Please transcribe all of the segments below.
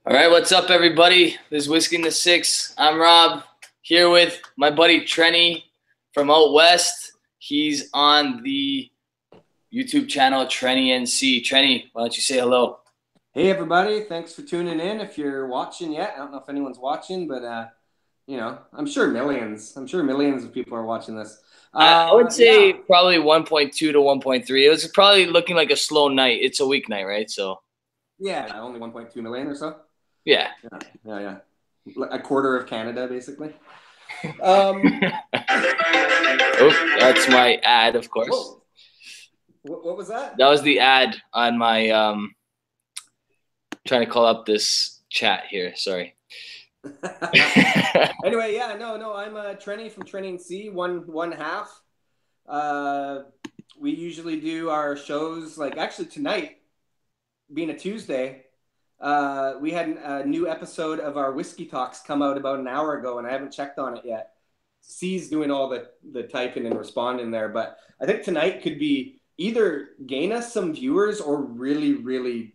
All right, what's up, everybody? This is Whiskey in the Six. I'm Rob, here with my buddy Trenny from out west. He's on the YouTube channel Trenny C. Trenny, why don't you say hello? Hey, everybody. Thanks for tuning in. If you're watching yet, I don't know if anyone's watching, but, I'm sure millions of people are watching this. I would say probably 1.2 to 1.3. It was probably looking like a slow night. It's a weeknight, right? So yeah, only 1.2 million or so. Yeah. A quarter of Canada, basically. Oh, that's my ad, of course. Whoa. What was that? That was the ad on my trying to call up this chat here. Sorry. Anyway, I'm Trenny from Trenny C, one half. We usually do our shows, like actually tonight, being a Tuesday, we had a new episode of our Whiskey Talks come out about an hour ago, and I haven't checked on it yet. C's doing all the typing and responding there, but I think tonight could be either gain us some viewers or really, really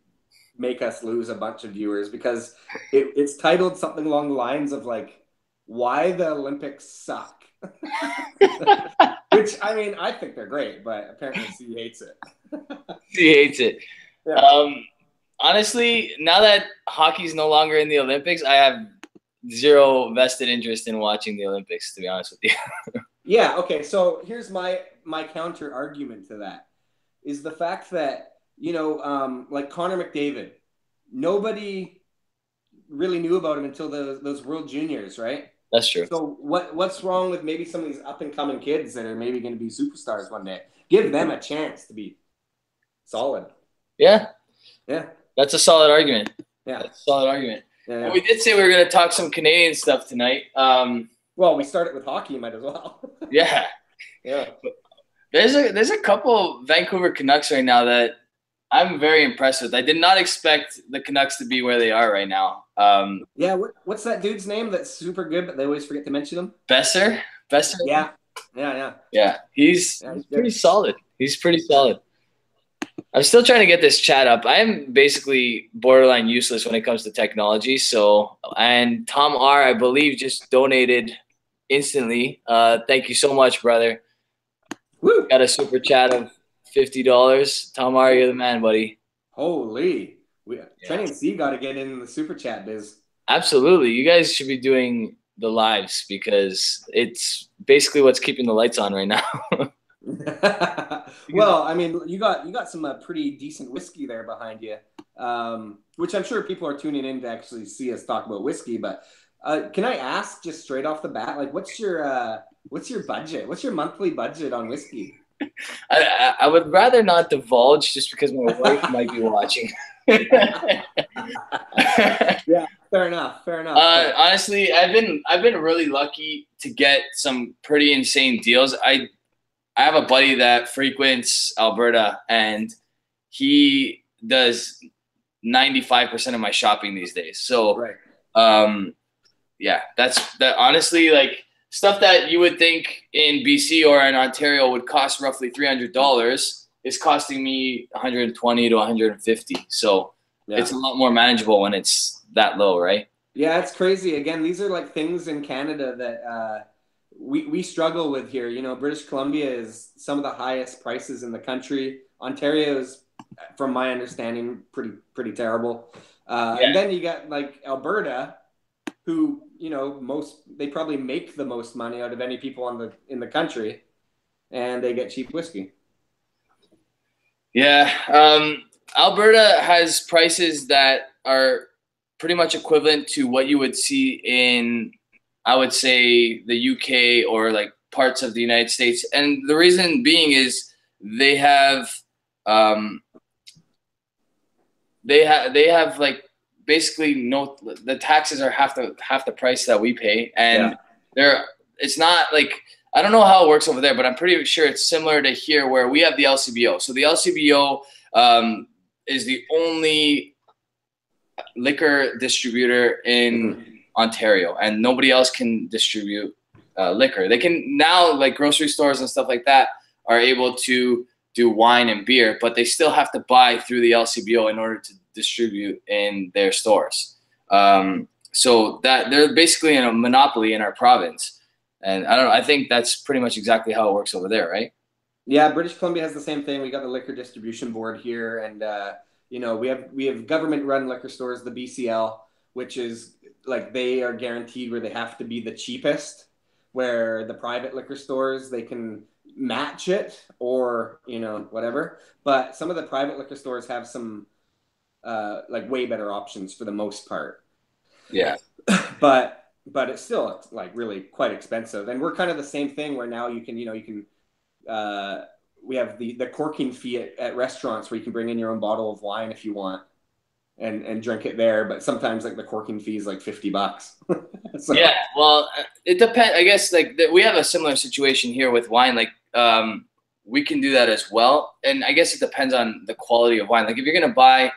make us lose a bunch of viewers, because it's titled something along the lines of like, why the Olympics suck. Which, I mean, I think they're great, but apparently C hates it. C hates it. Yeah. Honestly, now that hockey's no longer in the Olympics, I have zero vested interest in watching the Olympics, to be honest with you. Yeah, okay, so here's my counter argument to that, is the fact that, like Connor McDavid, nobody really knew about him until those World Juniors, right? That's true. So what's wrong with maybe some of these up-and-coming kids that are maybe going to be superstars one day? Give them a chance to be solid. Yeah. Yeah. That's a solid argument. Yeah. That's a solid argument. Yeah. Well, we did say we were going to talk some Canadian stuff tonight. Well, we started with hockey, might as well. Yeah. Yeah. There's a couple Vancouver Canucks right now that I'm very impressed with. I did not expect the Canucks to be where they are right now. Yeah, what's that dude's name that's super good, but they always forget to mention him? Besser? Yeah. Yeah, he's pretty solid. He's pretty solid. I'm still trying to get this chat up. I am basically borderline useless when it comes to technology. And Tom R, I believe, just donated instantly. Thank you so much, brother. Woo! Got a super chat of $50. Tom R, you're the man, buddy. Holy. Trenny C got to get in the super chat biz. Absolutely. You guys should be doing the lives, because it's basically what's keeping the lights on right now. Well, I mean, you got some pretty decent whiskey there behind you, which I'm sure people are tuning in to actually see us talk about whiskey. But can I ask, just straight off the bat, like, what's your budget? What's your monthly budget on whiskey? I would rather not divulge, just because my wife might be watching. Yeah, fair enough. Honestly, I've been really lucky to get some pretty insane deals. I have a buddy that frequents Alberta, and he does 95% of my shopping these days. So, right. Yeah, that's that. Honestly, like, stuff that you would think in BC or in Ontario would cost roughly $300 is costing me $120 to $150. So It's a lot more manageable when it's that low, right? Yeah, it's crazy. Again, these are like things in Canada that we struggle with here. British Columbia is some of the highest prices in the country. Ontario is, from my understanding, pretty terrible. And then you got like Alberta, who they probably make the most money out of any people in the country, and they get cheap whiskey. Yeah, Alberta has prices that are pretty much equivalent to what you would see in, I would say, the UK or like parts of the United States. And the reason being is they have like basically the taxes are half the price that we pay, and it's not like, I don't know how it works over there, but I'm pretty sure it's similar to here, where we have the LCBO. So the LCBO is the only liquor distributor in Ontario, and nobody else can distribute liquor. They can now, like grocery stores and stuff like that, are able to do wine and beer, but they still have to buy through the LCBO in order to distribute in their stores. So that they're basically in a monopoly in our province. And I don't know, I think that's pretty much exactly how it works over there, right? Yeah, British Columbia has the same thing. We got the liquor distribution board here, and we have government-run liquor stores, the BCL, which is like they are guaranteed where they have to be the cheapest. Where the private liquor stores, they can match it or whatever. But some of the private liquor stores have some like way better options for the most part. Yeah. But it's still like really quite expensive, and we're kind of the same thing where now you can we have the corking fee at restaurants where you can bring in your own bottle of wine if you want and drink it there, but sometimes like the corking fee is like $50. So. Yeah, well, it depends. I guess like we have a similar situation here with wine. Like we can do that as well, and I guess it depends on the quality of wine. Like if you're gonna buy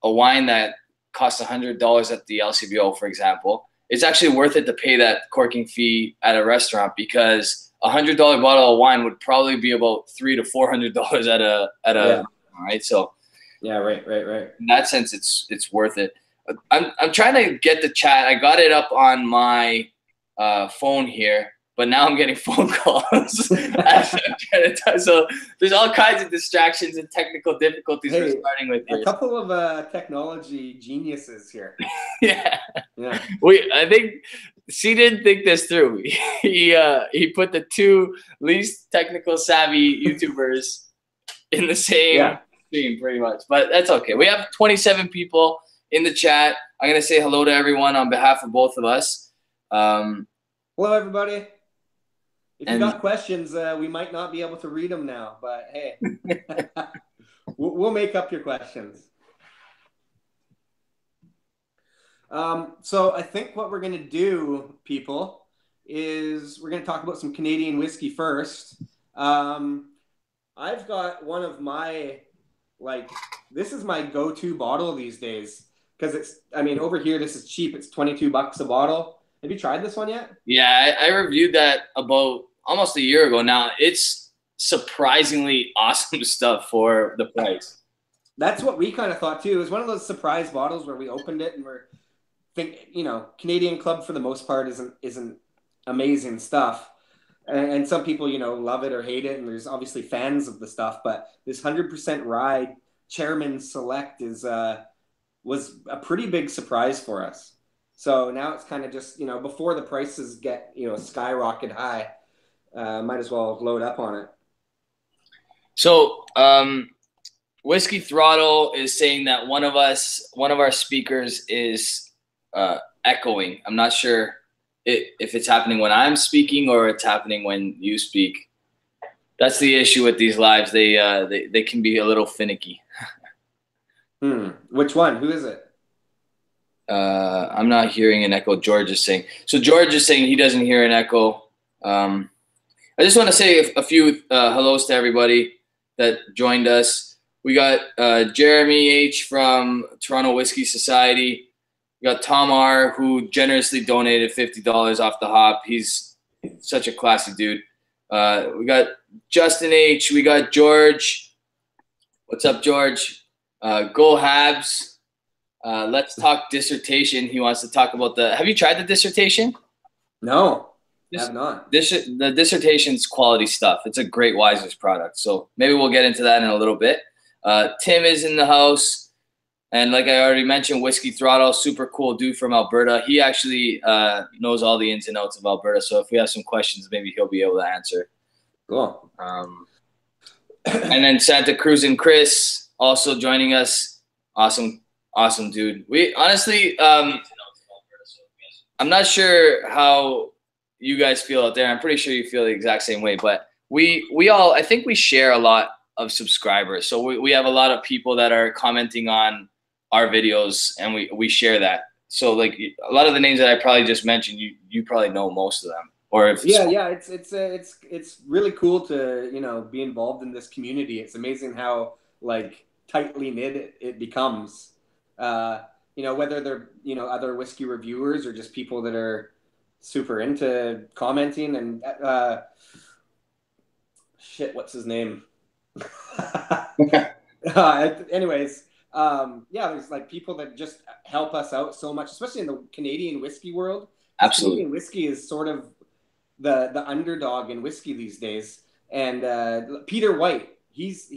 a wine that costs $100 at the LCBO, for example, it's actually worth it to pay that corking fee at a restaurant because $100 bottle of wine would probably be about $300 to $400 at a right. So yeah, right. In that sense, it's worth it. I'm trying to get the chat. I got it up on my phone here, but now I'm getting phone calls. So there's all kinds of distractions and technical difficulties we're starting with here. A couple of technology geniuses here. Yeah. I think C didn't think this through. He put the two least technical savvy YouTubers in the same stream, pretty much. But that's okay. We have 27 people in the chat. I'm gonna say hello to everyone on behalf of both of us. Hello, everybody. If you got questions, we might not be able to read them now, but hey, we'll make up your questions. So I think what we're going to do, people, is we're going to talk about some Canadian whiskey first. I've got one of my, this is my go-to bottle these days because over here, this is cheap. It's $22 a bottle. Have you tried this one yet? Yeah, I reviewed that about almost a year ago now. It's surprisingly awesome stuff for the price. That's what we kind of thought too. It was one of those surprise bottles where we opened it and Canadian Club for the most part isn't amazing stuff. And some people, love it or hate it. And there's obviously fans of the stuff, but this 100% rye Chairman Select was a pretty big surprise for us. So now it's kind of just, before the prices get, skyrocket high, might as well load up on it. So, Whiskey Throttle is saying that one of our speakers is echoing. I'm not sure if it's happening when I'm speaking or it's happening when you speak. That's the issue with these lives. They can be a little finicky. Which one? Who is it? I'm not hearing an echo. George is saying. So George is saying he doesn't hear an echo. I just want to say a few hellos to everybody that joined us. We got Jeremy H. from Toronto Whiskey Society. We got Tom R., who generously donated $50 off the hop. He's such a classy dude. We got Justin H. We got George. What's up, George? Go Habs. Let's talk dissertation. He wants to talk about have you tried the dissertation? No, I have not. The dissertation's quality stuff. It's a great Whsistle product. So maybe we'll get into that in a little bit. Tim is in the house. And like I already mentioned, Whiskey Throttle, super cool dude from Alberta. He actually knows all the ins and outs of Alberta. So if we have some questions, maybe he'll be able to answer. Cool. And then Santa Cruz and Chris also joining us. Awesome dude. We honestly, I'm not sure how you guys feel out there. I'm pretty sure you feel the exact same way. But we all, I think we share a lot of subscribers. So we have a lot of people that are commenting on our videos, and we share that. So like a lot of the names that I probably just mentioned, you probably know most of them. Or if it's really cool to be involved in this community. It's amazing how tightly knit it becomes. Whether they're other whiskey reviewers or just people that are super into commenting and what's his name? Anyways. yeah, there's like people that just help us out so much, especially in the Canadian whiskey world. Absolutely. Canadian whiskey is sort of the underdog in whiskey these days. And Peter White, he's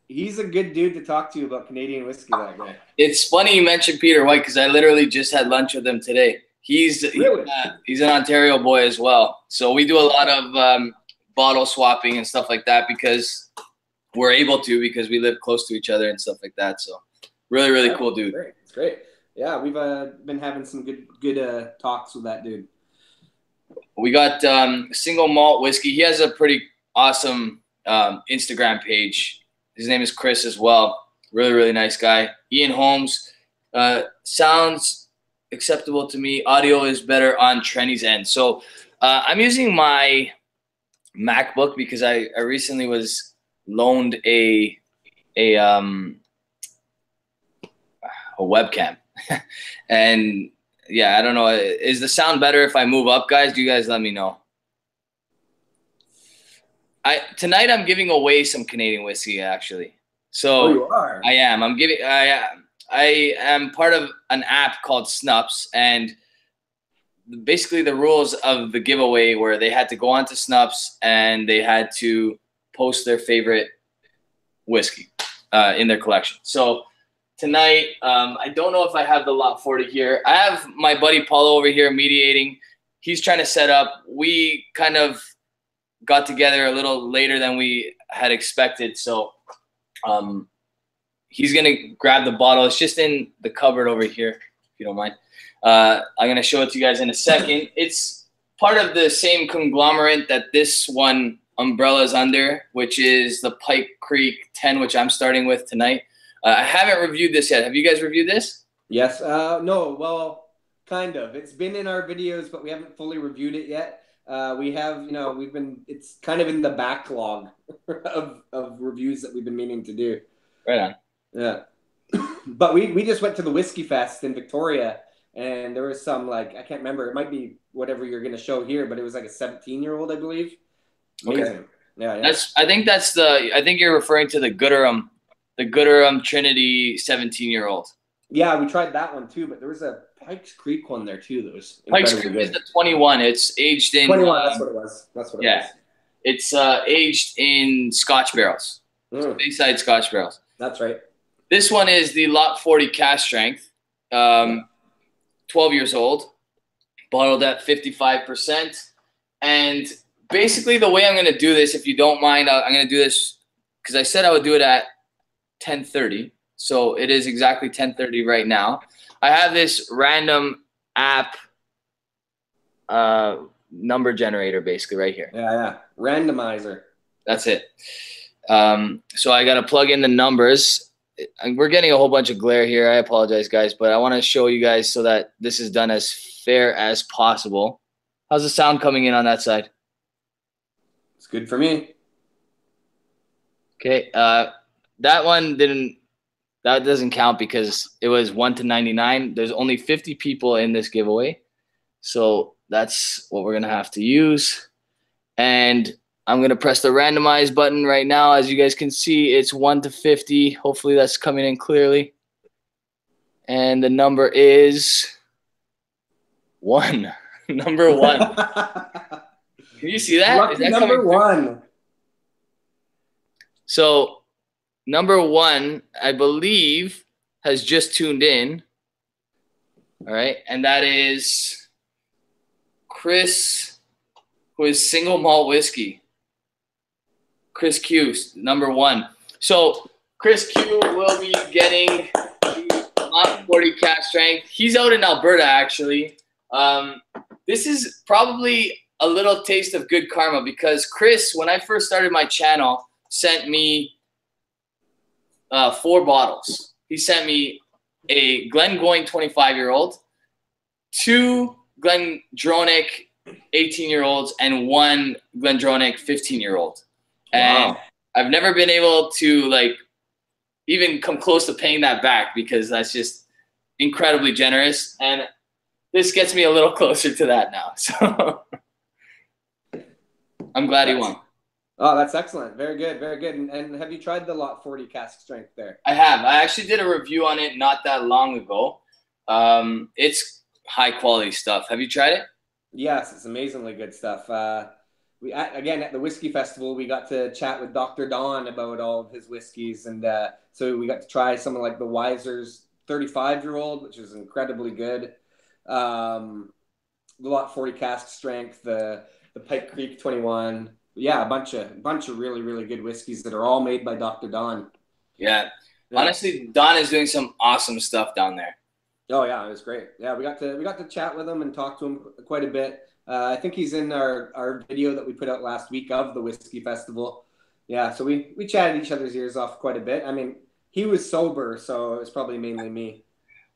a good dude to talk to about Canadian whiskey. That guy. It's funny you mentioned Peter White because I literally just had lunch with him today. He's an Ontario boy as well. So we do a lot of bottle swapping and stuff like that because we're able to, because we live close to each other and stuff like that. So really, really cool dude. It's great. Yeah, we've been having some good talks with that dude. We got Single Malt Whiskey. He has a pretty awesome Instagram page. His name is Chris as well. Really, really nice guy. Ian Holmes. Sounds acceptable to me. Audio is better on Trenny's end. So I'm using my MacBook because I recently was loaned a webcam. And yeah, I don't know. Is the sound better if I move up, guys? Do you guys let me know? Tonight I'm giving away some Canadian whiskey, actually. So you are? I am. I am part of an app called Snups, and basically the rules of the giveaway were they had to go onto Snups and they had to post their favorite whiskey in their collection. So tonight, I don't know if I have the lot 40 here. I have my buddy Paulo over here mediating. He's trying to set up. We kind of got together a little later than we had expected. So he's going to grab the bottle. It's just in the cupboard over here, if you don't mind. I'm going to show it to you guys in a second. It's part of the same conglomerate that this one umbrella is under, which is the Pike Creek 10, which I'm starting with tonight. I haven't reviewed this yet. Have you guys reviewed this? Yes. No. Well, kind of. It's been in our videos, but we haven't fully reviewed it yet. We have, it's kind of in the backlog of reviews that we've been meaning to do. Right on. Yeah. But we just went to the Whiskey Fest in Victoria, and there was some, like, I can't remember. It might be whatever you're going to show here, but it was like a 17-year-old, I believe. Amazing. Okay. Yeah. I think you're referring to the Gooderham Trinity 17-year-old. Yeah, we tried that one too, but there was a Pikes Creek one there too. That was Pikes Creek is the 21. It's aged in 21. That's what it was. Yeah, it's aged in Scotch barrels, Bayside Scotch barrels. That's right. This one is the Lot 40 cask strength, 12 years old, bottled at 55%. And basically, the way I'm going to do this, if you don't mind, I'm going to do this because I said I would do it at 10:30, so it is exactly 10:30 right now. I have this random app number generator basically right here. Yeah. Randomizer. That's it. So I got to plug in the numbers. We're getting a whole bunch of glare here. I apologize, guys, but I want to show you guys so that this is done as fair as possible. How's the sound coming in on that side? It's good for me. Okay. That one doesn't count because it was 1 to 99. There's only 50 people in this giveaway. So that's what we're going to have to use. And I'm going to press the randomize button right now. As you guys can see, it's 1 to 50. Hopefully that's coming in clearly. And the number is 1. Number 1. Can you see that? Lucky is that number 1. So number 1, I believe, has just tuned in. All right. And that is Chris, who is Single Malt Whiskey. Chris Q, number 1. So Chris Q will be getting the Lot 40 cask strength. He's out in Alberta, actually. This is probably a little taste of good karma because Chris, when I first started my channel, sent me 4 bottles. He sent me a Glengoyne 25-year-old, 2 Glendronach 18-year-olds, and 1 Glendronach 15-year-old. And wow. I've never been able to even come close to paying that back because that's just incredibly generous. And this gets me a little closer to that now. So I'm glad he won. Oh, that's excellent. Very good, very good. And have you tried the Lot 40 cask strength there? I have. I actually did a review on it not that long ago. It's high quality stuff. Have you tried it? Yes, it's amazingly good stuff. Again at the whiskey festival, we got to chat with Dr. Don about all of his whiskeys, and so we got to try something like the Weiser's 35-year-old, which is incredibly good. The Lot 40 cask strength, the Pike Creek 21. Yeah, a bunch of really really good whiskeys that are all made by Dr. Don. Yeah. Yeah. Honestly, Don is doing some awesome stuff down there. Oh yeah, it was great. Yeah, we got to chat with him and talk to him quite a bit. I think he's in our video that we put out last week of the whiskey festival. Yeah, so we chatted each other's ears off quite a bit. I mean, he was sober, so it was probably mainly me.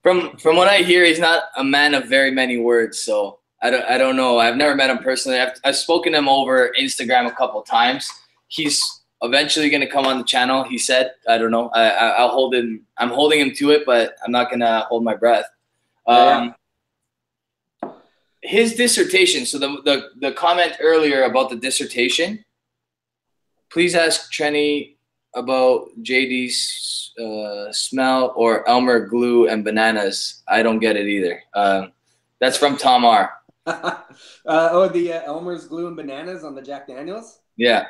From what I hear, he's not a man of very many words. So I don't know. I've never met him personally. I've spoken to him over Instagram a couple times. He's eventually going to come on the channel. He said, I don't know. I'll hold him. I'm holding him to it, but I'm not going to hold my breath. Yeah. His dissertation. So the comment earlier about the dissertation, please ask Trenny about JD's smell or Elmer glue and bananas. I don't get it either. That's from Tom R. The Elmer's glue and bananas on the Jack Daniels. Yeah.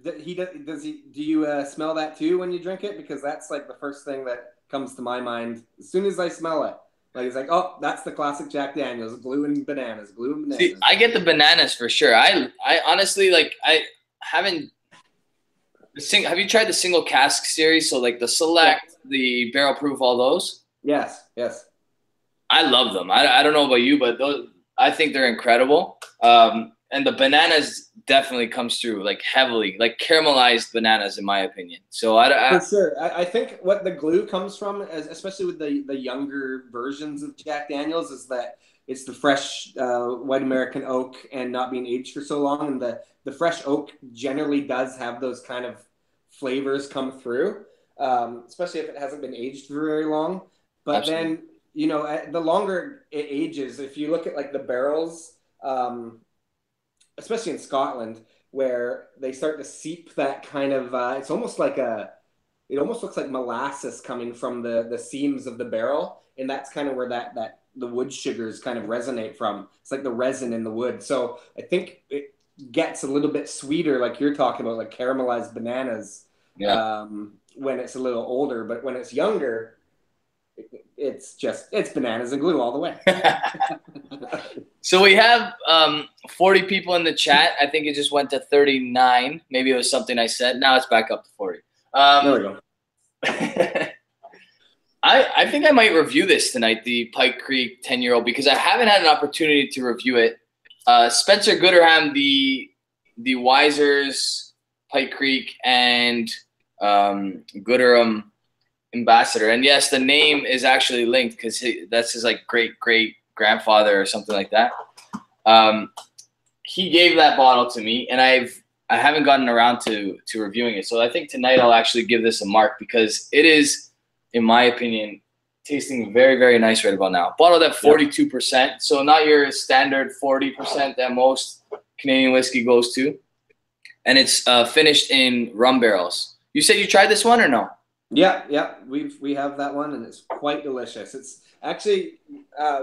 Do you smell that too when you drink it? Because that's like the first thing that comes to my mind as soon as I smell it. Like it's like, oh, that's the classic Jack Daniels, glue and bananas, glue and bananas. See, I get the bananas for sure. I honestly like I haven't. Have you tried the single cask series? So like the Select, the Barrel Proof, all those. Yes. I love them. I don't know about you, but those I think they're incredible. And the bananas definitely comes through like heavily, like caramelized bananas in my opinion. So for sure. I think what the glue comes from, especially with the younger versions of Jack Daniels, is that it's the fresh white American oak and not being aged for so long. And the fresh oak generally does have those kind of flavors come through, especially if it hasn't been aged for very long. But Absolutely. Then, the longer it ages, if you look at like the barrels, especially in Scotland, where they start to seep that kind of, it almost looks like molasses coming from the seams of the barrel. And that's kind of where that the wood sugars kind of resonate from. It's like the resin in the wood. So I think it gets a little bit sweeter, like you're talking about, like caramelized bananas, when it's a little older. But when it's younger, it's bananas and glue all the way. So we have 40 people in the chat. I think it just went to 39. Maybe it was something I said. Now it's back up to 40. There we go. I think I might review this tonight, the Pike Creek 10-year-old, because I haven't had an opportunity to review it. Spencer Gooderham, the Weiser's Pike Creek and Gooderham ambassador, and yes, the name is actually linked because that's his like great grandfather or something like that. He gave that bottle to me, and I haven't gotten around to reviewing it. So I think tonight I'll actually give this a mark because it is, in my opinion, tasting very, very nice right about now. Bottled at 42%, so not your standard 40% that most Canadian whiskey goes to. And it's finished in rum barrels. You said you tried this one or no? Yeah, we have that one, and it's quite delicious. It's actually,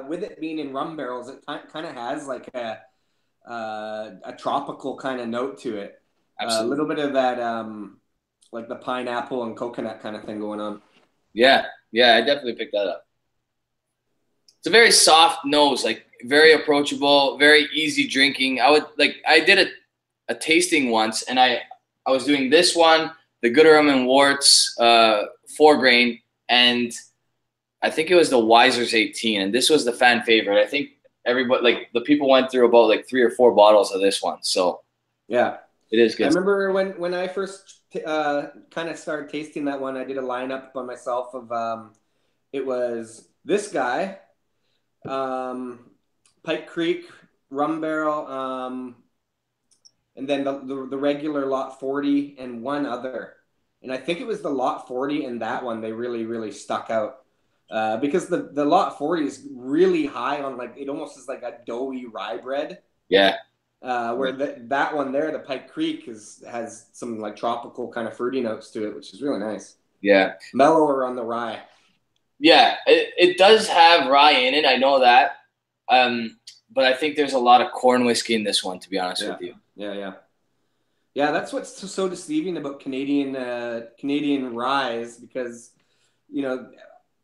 with it being in rum barrels, it kind of has like a tropical kind of note to it. A little bit of that, like the pineapple and coconut kind of thing going on. Yeah, I definitely picked that up. It's a very soft nose, like very approachable, very easy drinking. I did a tasting once, and I was doing this one, the Gooderham and Worts 4-grain, and I think it was the Weiser's 18, and this was the fan favorite. I think everybody, like the people went through about like 3 or 4 bottles of this one. So yeah, it is good. I remember when I first kind of started tasting that one, I did a lineup by myself of it was this guy, Pike Creek, rum barrel, and then the regular Lot 40 and one other. And I think it was the Lot 40 and that one they really, really stuck out. Because the Lot 40 is really high on, like, it almost is like a doughy rye bread. Yeah. Where that one there, the Pike Creek, has some like tropical kind of fruity notes to it, which is really nice. Yeah. Mellower on the rye. Yeah, it does have rye in it. I know that. But I think there's a lot of corn whiskey in this one, to be honest with you. Yeah, that's what's so deceiving about Canadian ryes, because, you know,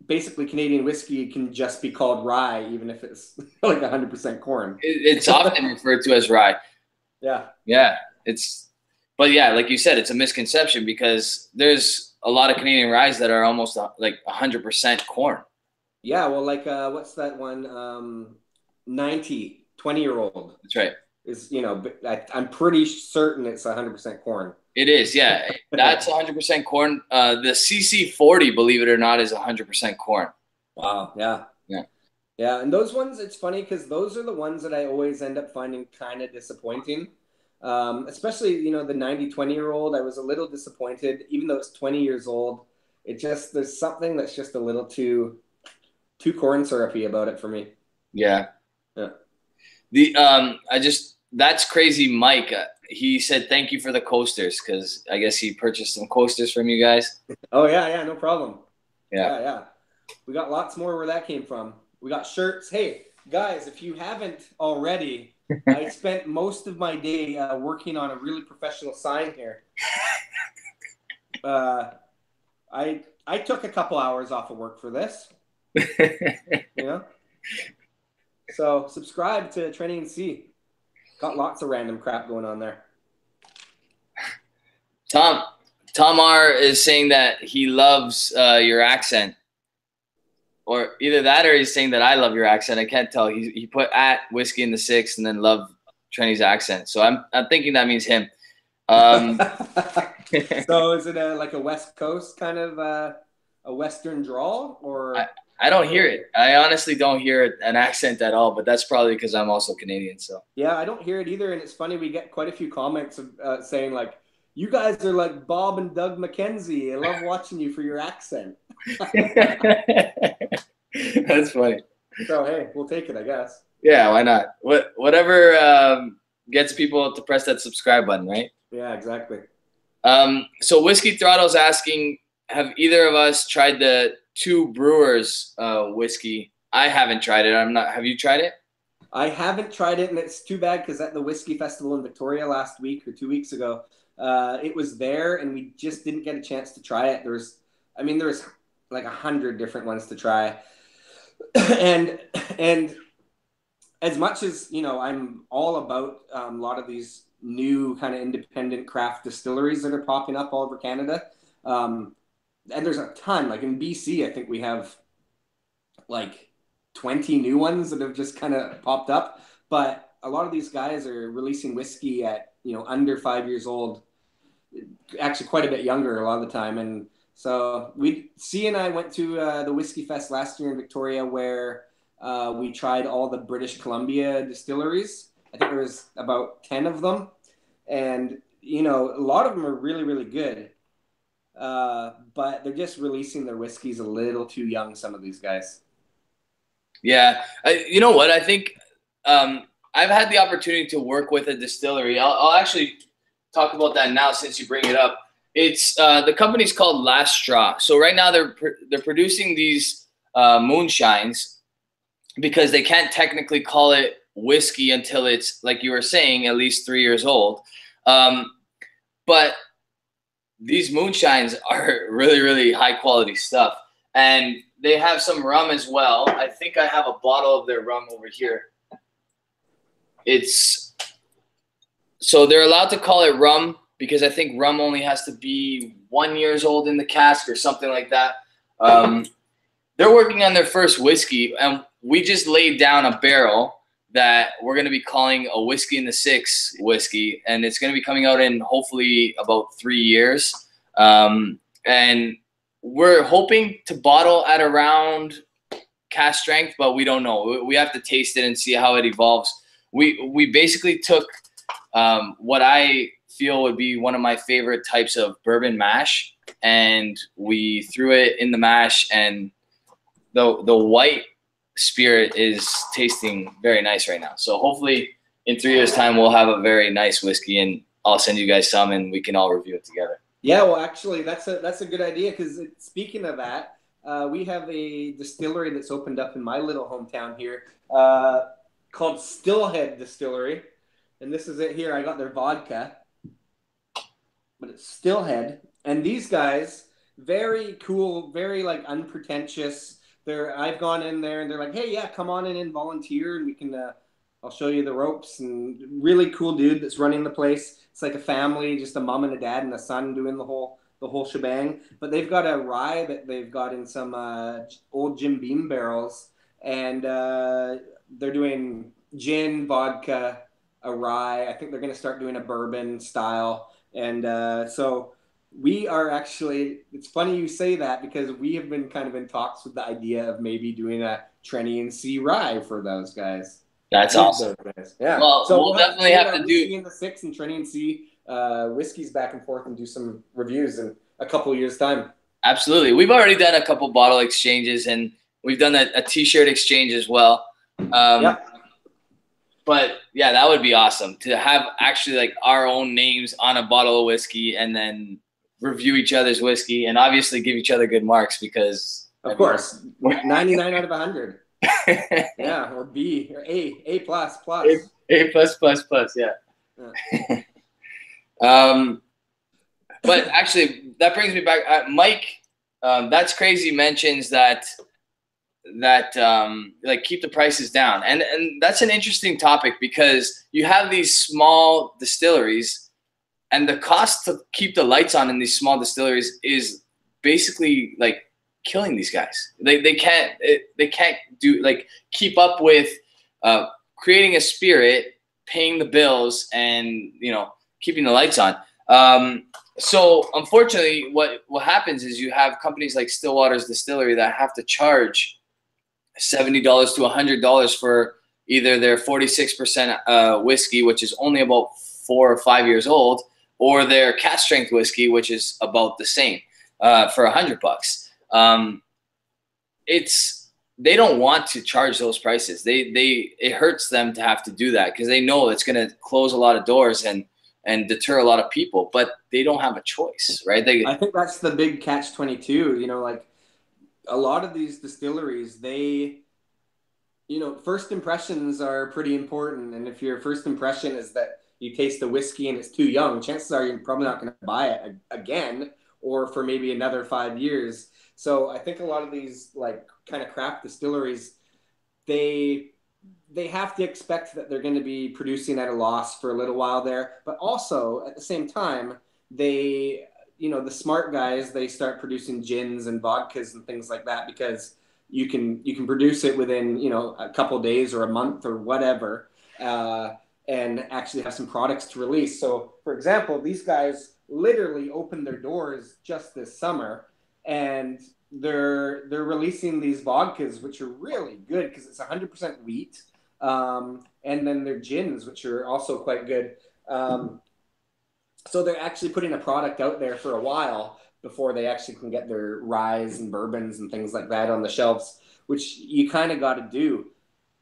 basically Canadian whiskey can just be called rye, even if it's like 100% corn. It's often referred to as rye. Yeah. Yeah, but yeah, like you said, it's a misconception because there's a lot of Canadian ryes that are almost like 100% corn. Yeah, well, like what's that one? 20-year-old. That's right. Is, you know, I'm pretty certain it's 100% corn. It is, yeah. That's 100% corn. The CC40, believe it or not, is 100% corn. Wow. Yeah. Yeah. Yeah, and those ones, it's funny because those are the ones that I always end up finding kind of disappointing. Especially, you know, the 20-year-old, I was a little disappointed, even though it's 20 years old. There's something that's just a little too corn syrupy about it for me. Yeah. That's crazy, Mike. He said thank you for the coasters because I guess he purchased some coasters from you guys. Oh yeah, no problem. Yeah. We got lots more where that came from. We got shirts. Hey guys, if you haven't already, I spent most of my day working on a really professional sign here. I took a couple hours off of work for this. You know. So subscribe to Trenny C. Got lots of random crap going on there. Tom R is saying that he loves your accent, or either that or he's saying that I love your accent. I can't tell. He put at Whiskey in the Six and then love Trenny's accent. So I'm thinking that means him. So is it like a West Coast kind of a Western drawl, or? I don't hear it. I honestly don't hear an accent at all, but that's probably because I'm also Canadian. So yeah, I don't hear it either. And it's funny, we get quite a few comments of, saying like, you guys are like Bob and Doug McKenzie. I love watching you for your accent. That's funny. So hey, we'll take it, I guess. Yeah, why not? Whatever gets people to press that subscribe button, right? Yeah, exactly. So Whiskey Throttle's asking, have either of us tried the Two Brewers whiskey? I haven't tried it. Have you tried it? I haven't tried it, and it's too bad because at the Whiskey Festival in Victoria last week or 2 weeks ago, it was there, and we just didn't get a chance to try it. There was like 100 different ones to try, and as much as, you know, I'm all about a lot of these new kind of independent craft distilleries that are popping up all over Canada. And there's a ton, like in BC, I think we have like 20 new ones that have just kind of popped up. But a lot of these guys are releasing whiskey at, you know, under 5 years old, actually quite a bit younger a lot of the time. And so C and I went to the Whiskey Fest last year in Victoria, where we tried all the British Columbia distilleries. I think there was about 10 of them. And, you know, a lot of them are really, really good. But they're just releasing their whiskeys a little too young, some of these guys. Yeah. You know what? I think I've had the opportunity to work with a distillery. I'll actually talk about that now since you bring it up. It's the company's called Last Straw. So right now they're producing these moonshines because they can't technically call it whiskey until it's, like you were saying, at least 3 years old. But these moonshines are really, really high quality stuff. And they have some rum as well. I think I have a bottle of their rum over here. So they're allowed to call it rum because I think rum only has to be 1 year old in the cask or something like that. They're working on their first whiskey, and we just laid down a barrel that we're going to be calling a Whiskey in the Six whiskey, and it's going to be coming out in hopefully about 3 years. And we're hoping to bottle at around cask strength, but we don't know. We have to taste it and see how it evolves. We basically took what I feel would be one of my favorite types of bourbon mash, and we threw it in the mash, and the white spirit is tasting very nice right now. So hopefully in 3 years' time, we'll have a very nice whiskey, and I'll send you guys some, and we can all review it together. Yeah, well, actually, that's a good idea, because speaking of that, we have a distillery that's opened up in my little hometown here called Stillhead Distillery. And this is it here. I got their vodka, but it's Stillhead. And these guys, very cool, very like unpretentious. I've gone in there and they're like, hey, yeah, come on in and volunteer, and we can, I'll show you the ropes. And really cool dude that's running the place. It's like a family, just a mom and a dad and a son doing the whole shebang. But they've got a rye that they've got in some old Jim Beam barrels, and they're doing gin, vodka, a rye. I think they're going to start doing a bourbon style. And so we are actually, it's funny you say that, because we have been kind of in talks with the idea of maybe doing a Trenny C rye for those guys. That's awesome. Yeah. Well, so we'll definitely have to do in the 6 and Trenny C whiskeys back and forth and do some reviews in a couple years' time. Absolutely. We've already done a couple bottle exchanges, and we've done a t-shirt exchange as well. Yep. But yeah, that would be awesome to have actually like our own names on a bottle of whiskey, and then review each other's whiskey, and obviously give each other good marks, because of course, 99 out of 100. Yeah, or B or A plus. A plus. Yeah. But actually, that brings me back. Mike, That's Crazy mentions that like keep the prices down, and that's an interesting topic, because you have these small distilleries, and the cost to keep the lights on in these small distilleries is basically like killing these guys. They can't do like keep up with creating a spirit, paying the bills, and keeping the lights on. So unfortunately, what happens is you have companies like Stillwater's Distillery that have to charge $70 to $100 for either their 46% whiskey, which is only about 4 or 5 years old, or their cask strength whiskey, which is about the same for $100. They don't want to charge those prices. It hurts them to have to do that, because they know it's going to close a lot of doors and deter a lot of people, but they don't have a choice, right? I think that's the big catch-22. Like a lot of these distilleries, first impressions are pretty important. And if your first impression is that you taste the whiskey and it's too young, chances are you're probably not going to buy it again, or for maybe another 5 years. So I think a lot of these like kind of craft distilleries, they have to expect that they're going to be producing at a loss for a little while there, but also at the same time, the smart guys, they start producing gins and vodkas and things like that, because you can produce it within a couple of days or a month or whatever, and actually have some products to release. So for example, these guys literally opened their doors just this summer, and they're releasing these vodkas, which are really good because it's 100% wheat. And then their gins, which are also quite good. So they're actually putting a product out there for a while before they actually can get their ryes and bourbons and things like that on the shelves, which you kind of got to do.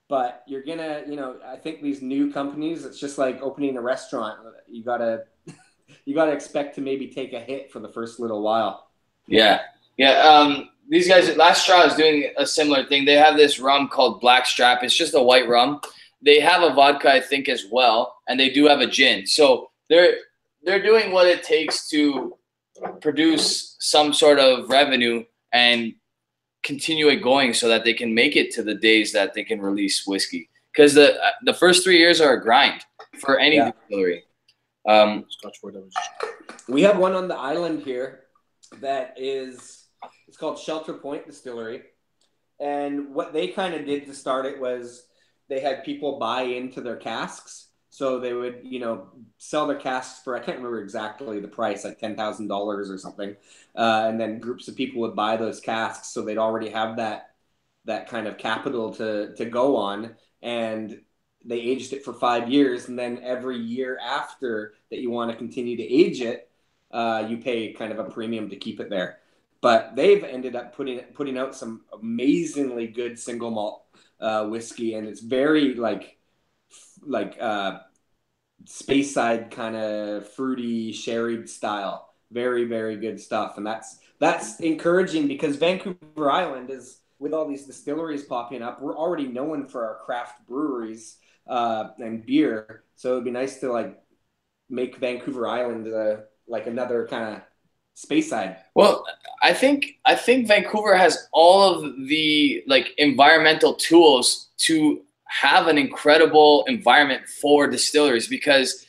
But you're going to, I think these new companies, it's just like opening a restaurant. You got to expect to maybe take a hit for the first little while. Yeah. Yeah. These guys at Last Straw is doing a similar thing. They have this rum called Blackstrap. It's just a white rum. They have a vodka, I think, as well, and they do have a gin. So they're doing what it takes to produce some sort of revenue and continue it going, so that they can make it to the days that they can release whiskey. Because the first 3 years are a grind for any distillery. We have one on the island here that is. It's called Shelter Point Distillery. And what they kind of did to start it was they had people buy into their casks. So they would, sell their casks for, I can't remember exactly the price, like $10,000 or something. And then groups of people would buy those casks. So they'd already have that kind of capital to go on. And they aged it for 5 years. And then every year after that you want to continue to age it, you pay kind of a premium to keep it there. But they've ended up putting out some amazingly good single malt whiskey, and it's very like Speyside kind of fruity sherry style. Very, very good stuff. And that's encouraging because Vancouver Island is, with all these distilleries popping up, we're already known for our craft breweries and beer. So it'd be nice to like make Vancouver Island like another kind of Speyside. Well, I think Vancouver has all of the like environmental tools to have an incredible environment for distilleries because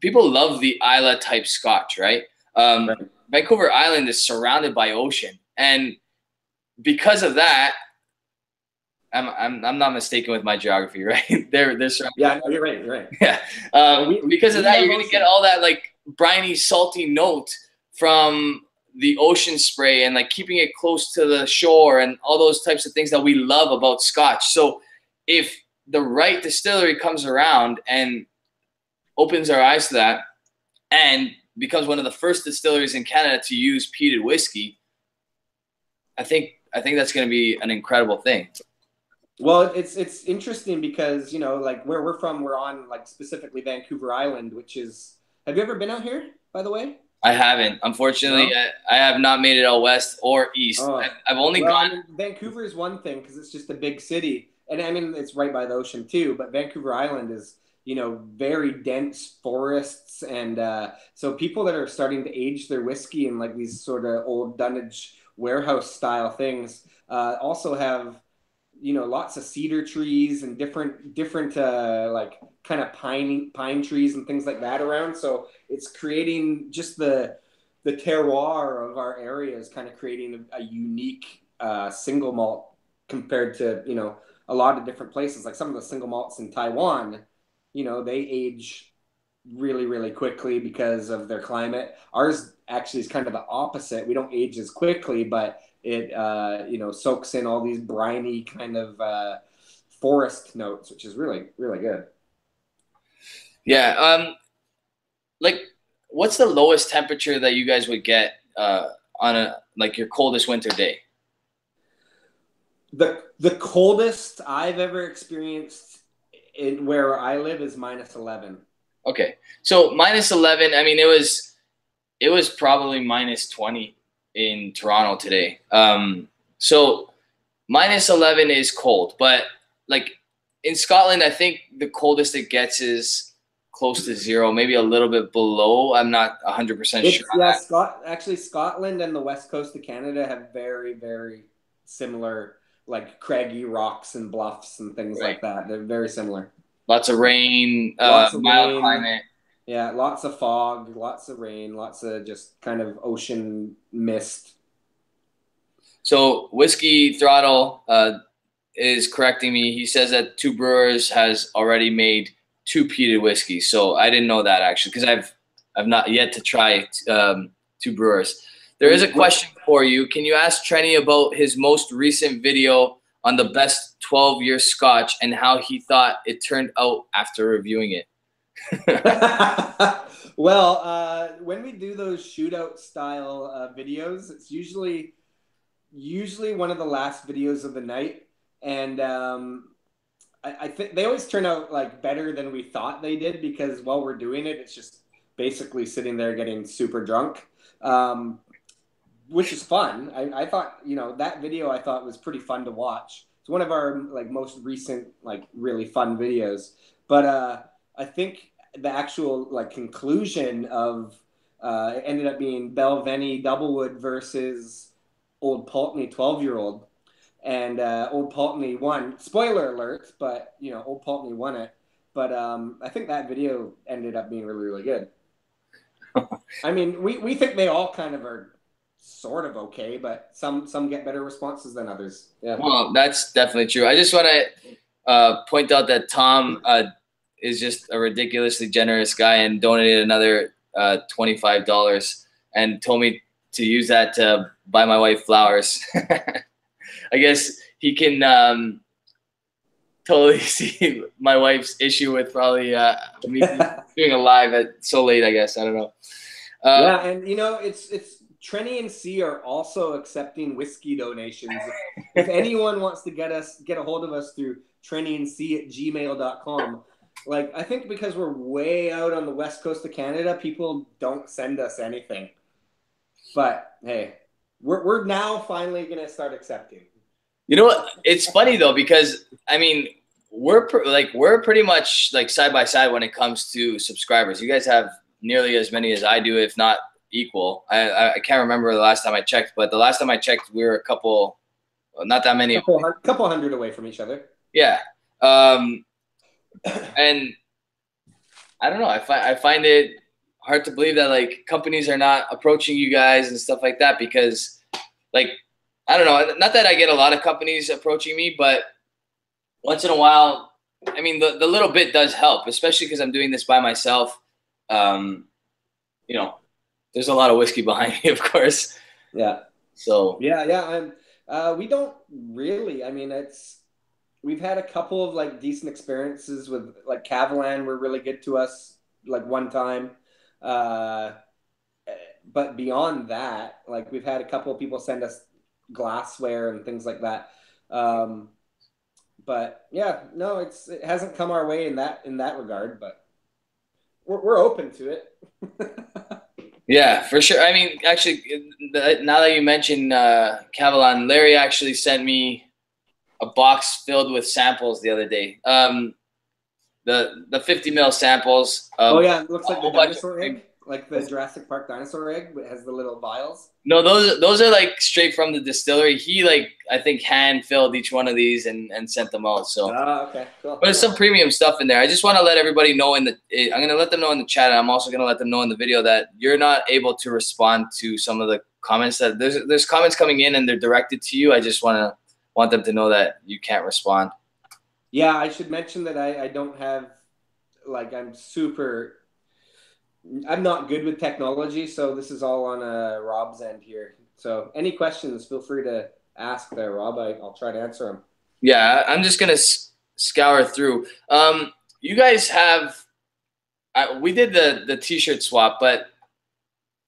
people love the Isla type Scotch, right? Right. Vancouver Island is surrounded by ocean, and because of that, I'm not mistaken with my geography, right? they're surrounded. Yeah, you're right. You're right. Yeah, because of that, you're gonna get all that like briny, salty note from the ocean spray and like keeping it close to the shore and all those types of things that we love about Scotch. So if the right distillery comes around and opens our eyes to that and becomes one of the first distilleries in Canada to use peated whiskey, I think that's going to be an incredible thing. Well, it's interesting because, you know, like where we're from, we're on like specifically Vancouver Island, which is, have you ever been out here, by the way? I haven't. Unfortunately, no? I have not made it out west or east. Oh. I've only gone. I mean, Vancouver is one thing because it's just a big city. And I mean, it's right by the ocean too. But Vancouver Island is, you know, very dense forests. And so people that are starting to age their whiskey in like these sort of old dunnage warehouse style things also have, you know, lots of cedar trees and different like kind of pine trees and things like that around. So it's creating just the terroir of our area is kind of creating a unique single malt compared to, you know, a lot of different places. Like some of the single malts in Taiwan, you know, they age really, really quickly because of their climate. Ours actually is kind of the opposite. We don't age as quickly, but it, you know, soaks in all these briny kind of forest notes, which is really, really good. Yeah. Like, what's the lowest temperature that you guys would get on a like your coldest winter day? The coldest I've ever experienced in where I live is -11. Okay, so -11. I mean, it was probably -20 in Toronto today. So -11 is cold, but like in Scotland, I think the coldest it gets is close to 0, maybe a little bit below. I'm not 100% sure. Yeah, actually, Scotland and the west coast of Canada have very, very similar, like craggy rocks and bluffs and things like that. They're very similar. Lots of rain, mild climate. Yeah, lots of fog, lots of rain, lots of just kind of ocean mist. So Whiskey Throttle is correcting me. He says that Two Brewers has already made 2 peated whiskeys. So I didn't know that actually because I've not yet to try Two Brewers. There is a question for you. Can you ask Trenny about his most recent video on the best 12-year Scotch and how he thought it turned out after reviewing it? Well, when we do those shootout style videos, it's usually one of the last videos of the night, and I think they always turn out like better than we thought they did because while we're doing it, it's just basically sitting there getting super drunk, which is fun. I thought, you know, that video I thought was pretty fun to watch. It's one of our like most recent like really fun videos, but I think the actual like conclusion of it ended up being Belvenny Doublewood versus Old Pulteney 12-year-old. And Old Pulteney won. Spoiler alert, but, you know, Old Pulteney won it. But I think that video ended up being really, really good. I mean, we think they all kind of are sort of okay, but some get better responses than others. Yeah. Well, that's definitely true. I just want to point out that Tom is just a ridiculously generous guy and donated another $25 and told me to use that to buy my wife flowers. I guess he can totally see my wife's issue with probably me doing a live at so late, I guess. I don't know. Yeah, and you know, it's Trenny C are also accepting whiskey donations. If anyone wants to get a hold of us through trennyandc@gmail.com, Like, I think because we're way out on the west coast of Canada, people don't send us anything. But hey, we're now finally gonna start accepting. You know what? It's funny though, because I mean, we're pretty much like side by side when it comes to subscribers. You guys have nearly as many as I do, if not equal. I can't remember the last time I checked, but the last time I checked, we were a couple, not that many, couple hundred away from each other. Yeah, and I don't know. I find it hard to believe that like companies are not approaching you guys and stuff like that, because like, I don't know. Not that I get a lot of companies approaching me, but once in a while, I mean, the little bit does help, especially because I'm doing this by myself. You know, there's a lot of whiskey behind me, of course. Yeah. So yeah. We don't really. I mean, we've had a couple of like decent experiences with like Aqvavitae were really good to us like one time. But beyond that, like we've had a couple of people send us glassware and things like that. But yeah, no, it hasn't come our way in that regard, but we're open to it. Yeah, for sure. I mean, actually, now that you mentioned Aqvavitae, Larry actually sent me a box filled with samples the other day. The 50 ml samples. Oh yeah, it looks like the dinosaur egg, like the Jurassic Park dinosaur egg. It has the little vials. No, those are like straight from the distillery. He like, I think, hand filled each one of these and sent them out. So okay, cool. But there's some premium stuff in there. I just want to let everybody know I'm going to let them know in the chat, and I'm also going to let them know in the video that you're not able to respond to some of the comments that there's comments coming in and they're directed to you. I just want them to know that you can't respond. Yeah, I should mention that I don't have, like, I'm not good with technology, so this is all on Rob's end here. So any questions, feel free to ask there, Rob. I'll try to answer them. Yeah, I'm just going to scour through. You guys have, we did the t-shirt swap, but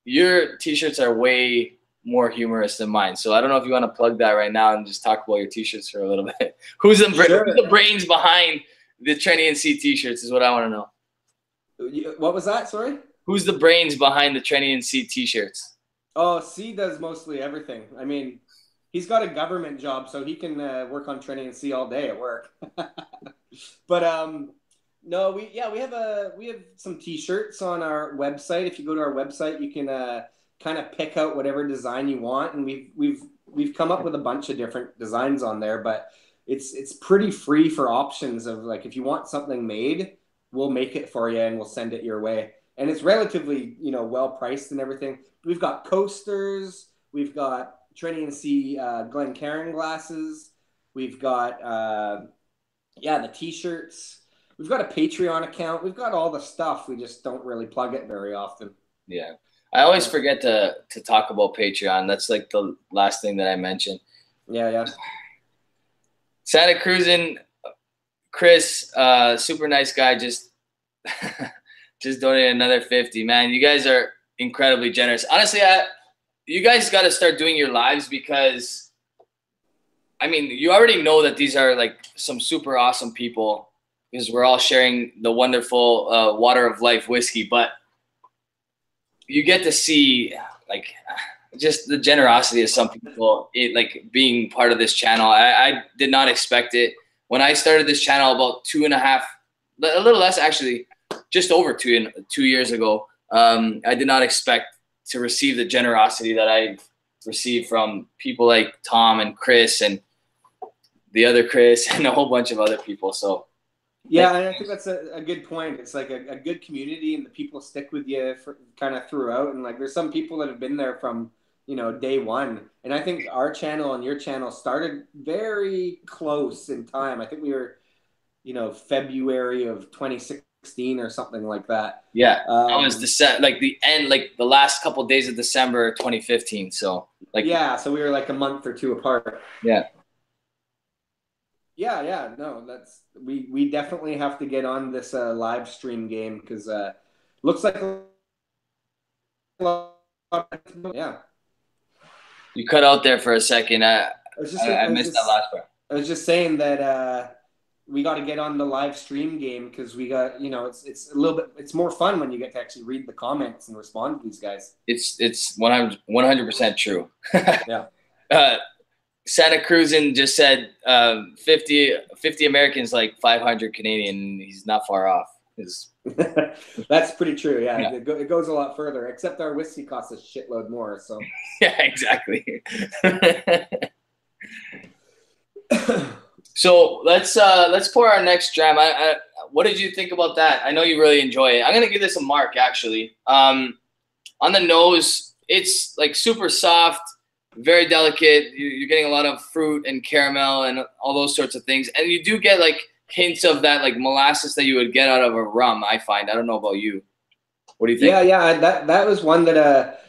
your t-shirts are way more humorous than mine. So I don't know if you want to plug that right now and just talk about your t-shirts for a little bit. Who's the brains behind the Trenny C t-shirts is what I want to know. What was that? Sorry? Who's the brains behind the Trenny C t-shirts? Oh, C does mostly everything. I mean, he's got a government job, so he can work on Trenny C all day at work. But no, we have some t-shirts on our website. If you go to our website, you can kind of pick out whatever design you want, and we've come up with a bunch of different designs on there, but it's pretty free for options of, like, if you want something made, we'll make it for you and we'll send it your way. And it's relatively, well priced and everything. We've got coasters, we've got Trenny C Glencairn glasses, we've got the t-shirts. We've got a Patreon account. We've got all the stuff. We just don't really plug it very often. Yeah. I always forget to talk about Patreon. That's like the last thing that I mentioned. Yeah. Santa Cruzin, Chris, super nice guy, just donated another 50. Man, you guys are incredibly generous. Honestly, you guys got to start doing your lives, because, I mean, you already know that these are like some super awesome people, because we're all sharing the wonderful water of life whiskey, but you get to see like just the generosity of some people, like being part of this channel. I did not expect it. When I started this channel about 2.5, a little less actually, just over 2 years ago, I did not expect to receive the generosity that I received from people like Tom and Chris and the other Chris and a whole bunch of other people. So yeah, and I think that's a good point. It's like a good community, and the people stick with you for kind of throughout. And like, there's some people that have been there from, day one. And I think our channel and your channel started very close in time. I think we were, February of 2016 or something like that. Yeah, that was the last couple of days of December 2015. So yeah, so we were like a month or two apart. Yeah. Yeah, no, we definitely have to get on this live stream game, because looks like yeah. You cut out there for a second. I missed that last part. I was just saying that we got to get on the live stream game because we got, you know, it's a little bit, it's more fun when you get to actually read the comments and respond to these guys. It's 100% true. Yeah. Santa Cruzan just said 50 Americans like 500 Canadian. He's not far off. That's pretty true. Yeah. It goes a lot further, except our whiskey costs a shitload more. So yeah, exactly. So let's pour our next dram. What did you think about that? I know you really enjoy it. I'm gonna give this a mark actually. On the nose, it's like super soft, very delicate. You're getting a lot of fruit and caramel and all those sorts of things, and you do get like hints of that like molasses that you would get out of a rum. I find. I don't know about you. What do you think? Yeah. That was one that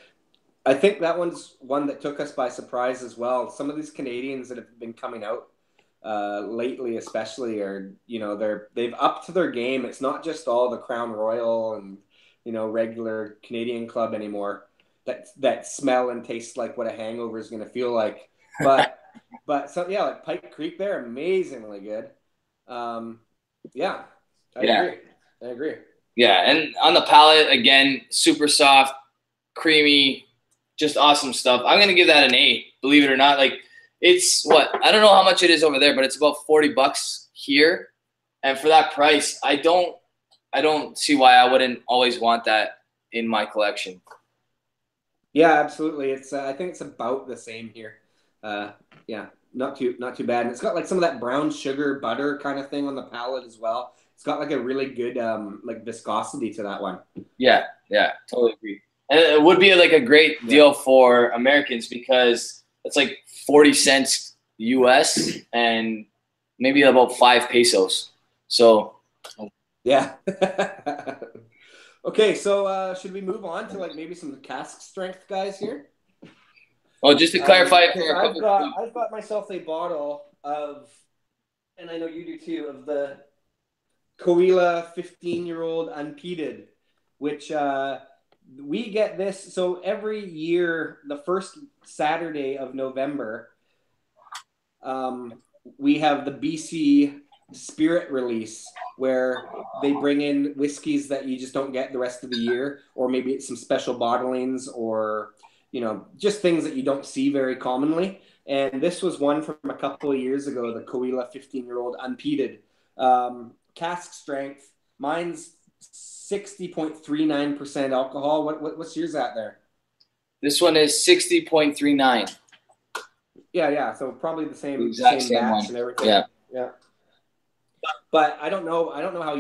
I think that one's one that took us by surprise as well. Some of these Canadians that have been coming out lately, especially, are, you know, they've upped to their game. It's not just all the Crown Royal and, you know, regular Canadian Club anymore that smell and taste like what a hangover is going to feel like. But so yeah, like Pike Creek, they're amazingly good. Yeah, I agree. Yeah, and on the palate, again, super soft, creamy, just awesome stuff. I'm gonna give that an 8. Believe it or not, like it's what, I don't know how much it is over there, but it's about $40 here, and for that price, I don't see why I wouldn't always want that in my collection. Yeah, absolutely. It's I think it's about the same here. Yeah, not too bad. And it's got like some of that brown sugar butter kind of thing on the palate as well. It's got like a really good like viscosity to that one. Yeah, totally agree. And it would be like a great deal for Americans because it's like 40 cents US and maybe about 5 pesos. So yeah. Okay, so should we move on to like maybe some cask strength guys here? Oh, just to clarify, I've got myself a bottle of, and I know you do too, of the Cahuilla 15-year-old unpeated, which we get this. So every year, the first Saturday of November, we have the BC Spirit release where they bring in whiskeys that you just don't get the rest of the year, or maybe it's some special bottlings, or, you know, just things that you don't see very commonly. And this was one from a couple of years ago, the Cahuilla 15-year-old unpeated. Cask strength. Mine's 60.39% alcohol. What's yours at there? This one is 60.39. Yeah. So probably the same exact same batch one. And everything. Yeah. But I don't know how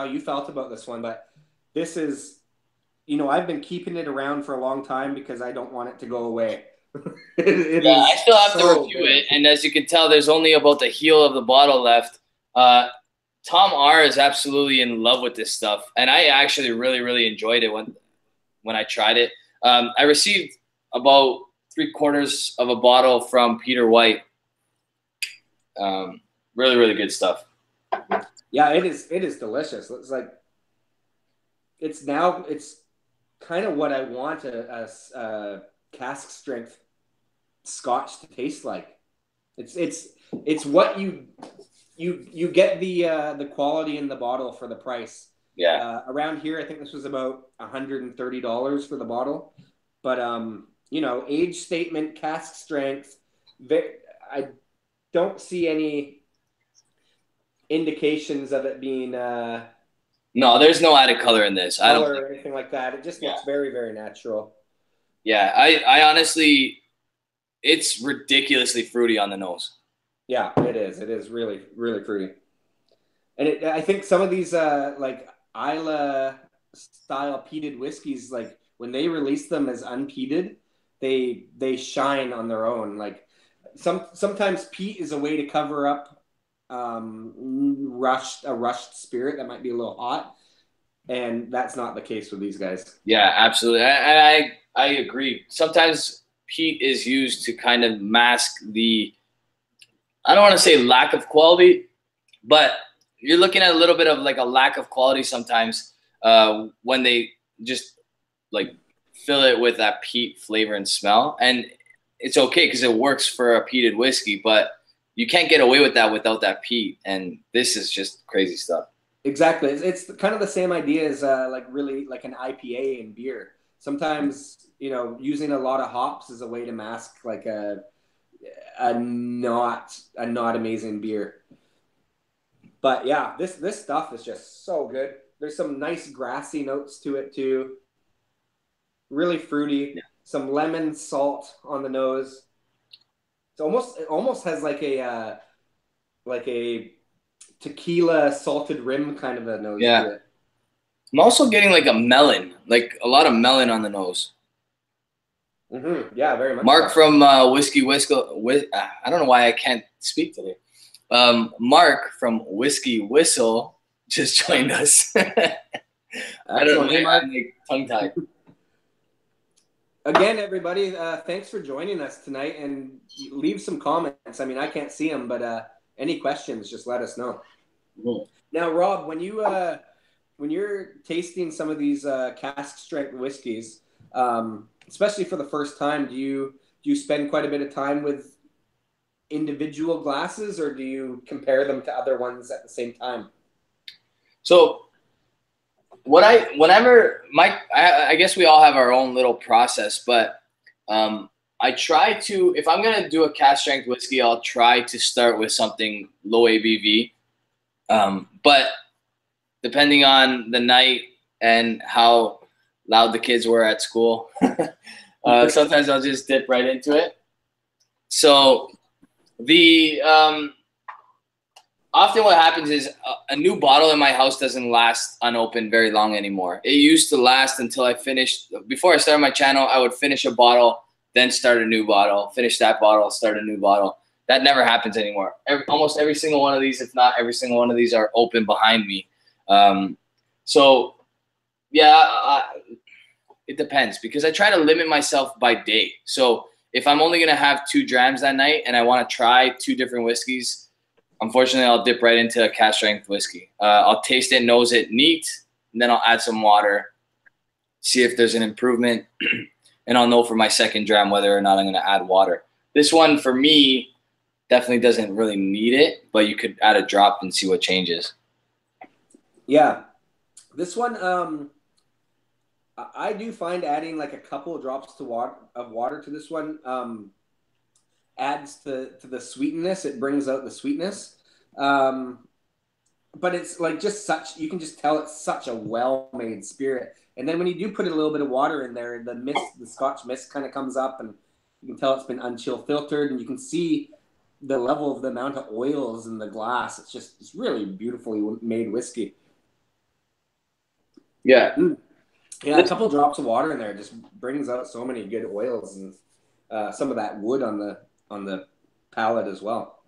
you felt about this one, but this is, you know, I've been keeping it around for a long time because I don't want it to go away. I still have to review it, and as you can tell, there's only about the heel of the bottle left. Tom R is absolutely in love with this stuff, and I actually really enjoyed it when I tried it. I received about 3/4 of a bottle from Peter White. Really good stuff. Yeah, it is delicious. It's like it's kind of what I want a cask strength Scotch to taste like. It's what you get the quality in the bottle for the price. Yeah. Around here, I think this was about $130 for the bottle, but you know, age statement, cask strength. I don't see any indications of it being no, there's no added color in this. I don't or anything like that. It just looks very natural. Yeah, I honestly, it's ridiculously fruity on the nose. Yeah, it is. It is really fruity. And I think some of these like Isla style peated whiskeys, like when they release them as unpeated, they shine on their own. Like sometimes peat is a way to cover up a rushed spirit that might be a little hot, and that's not the case with these guys. Yeah, absolutely. I agree. Sometimes peat is used to kind of mask the, I don't want to say lack of quality, but you're looking at a little bit of like a lack of quality sometimes when they just like fill it with that peat flavor and smell. And it's okay because it works for a peated whiskey, but you can't get away with that without that peat. And this is just crazy stuff. Exactly. It's kind of the same idea as like really like an IPA in beer. Sometimes, you know, using a lot of hops is a way to mask like a not amazing beer. But yeah, this stuff is just so good. There's some nice grassy notes to it too. Really fruity. Yeah. Some lemon salt on the nose. It almost has like a tequila salted rim kind of a nose to it. I'm also getting like a melon, like a lot of melon on the nose. Mm-hmm. Yeah, very much. Mark from Whiskey Whisky. I don't know why I can't speak today. Mark from Whiskey Whistle just joined us. I don't know. I'm tongue-tied. Again, everybody, thanks for joining us tonight, and leave some comments. I mean, I can't see them, but any questions, just let us know. Mm-hmm. Now, Rob, when you're tasting some of these cask strength whiskeys, especially for the first time, do you spend quite a bit of time with individual glasses, or do you compare them to other ones at the same time? So I guess we all have our own little process, but I try to, if I'm going to do a cask strength whiskey, I'll try to start with something low ABV. But depending on the night and how loud the kids were at school, sometimes I'll just dip right into it. So often what happens is a new bottle in my house doesn't last unopened very long anymore. It used to last until I finished. Before I started my channel, I would finish a bottle, then start a new bottle, finish that bottle, start a new bottle. That never happens anymore. Almost every single one of these, if not every single one of these, are open behind me. So yeah, it depends, because I try to limit myself by day. So if I'm only going to have 2 drams that night and I want to try 2 different whiskeys, unfortunately, I'll dip right into a cask strength whiskey. I'll taste it, nose it neat, and then I'll add some water, see if there's an improvement, and I'll know for my second dram whether or not I'm going to add water. This one, for me, definitely doesn't really need it, but you could add a drop and see what changes. Yeah. This one, I do find adding like a couple of drops of water to this one adds to the sweetness. It brings out the sweetness. But it's like you can just tell it's such a well-made spirit. And then when you do put a little bit of water in there, the Scotch mist kind of comes up, and you can tell it's been unchill filtered, and you can see the level of the amount of oils in the glass. It's really beautifully made whiskey. Yeah. Yeah, a couple drops of water in there just brings out so many good oils and some of that wood on the palate as well.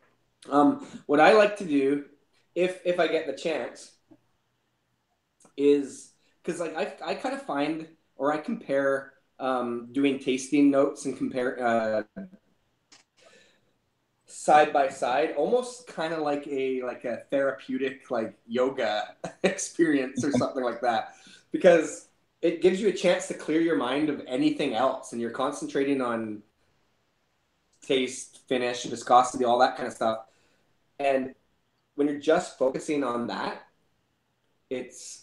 What I like to do, if I get the chance, is because like I kind of find, or I compare doing tasting notes and compare side by side, almost kind of like a therapeutic like yoga experience or something like that, because it gives you a chance to clear your mind of anything else, and you're concentrating on taste, finish, viscosity, all that kind of stuff. And when you're just focusing on that, it's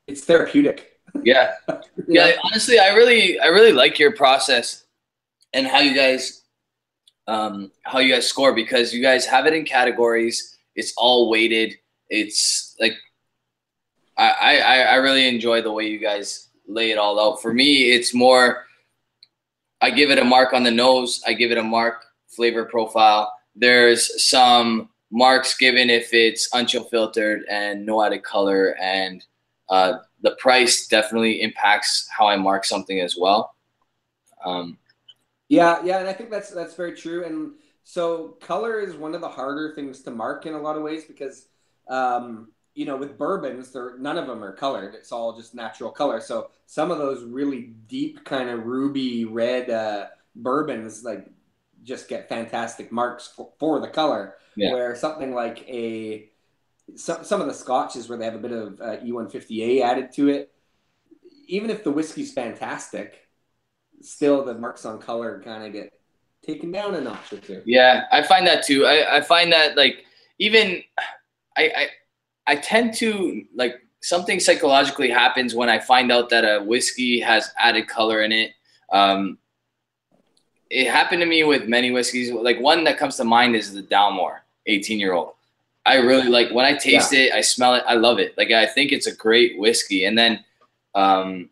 therapeutic. Yeah. Yeah. Honestly, I really like your process and how you guys score, because you guys have it in categories. It's all weighted. It's like, I really enjoy the way you guys lay it all out. For me, it's more, I give it a mark on the nose. I give it a mark flavor profile. There's some marks given if it's unchill filtered and no added color, and the price definitely impacts how I mark something as well. Yeah, and I think that's very true. And so color is one of the harder things to mark in a lot of ways, because with bourbons, none of them are colored. It's all just natural color. So some of those really deep kind of ruby red bourbons like just get fantastic marks for the color. Yeah. Where something like some of the scotches where they have a bit of E150A added to it, even if the whiskey's fantastic, still the marks on color kind of get taken down a notch or two. Yeah, I find that too. I find that like even I tend to like something psychologically happens when I find out that a whiskey has added color in it. It happened to me with many whiskeys. Like one that comes to mind is the Dalmore 18-year-old. I really like when I taste it, I smell it, I love it. Like I think it's a great whiskey. And then I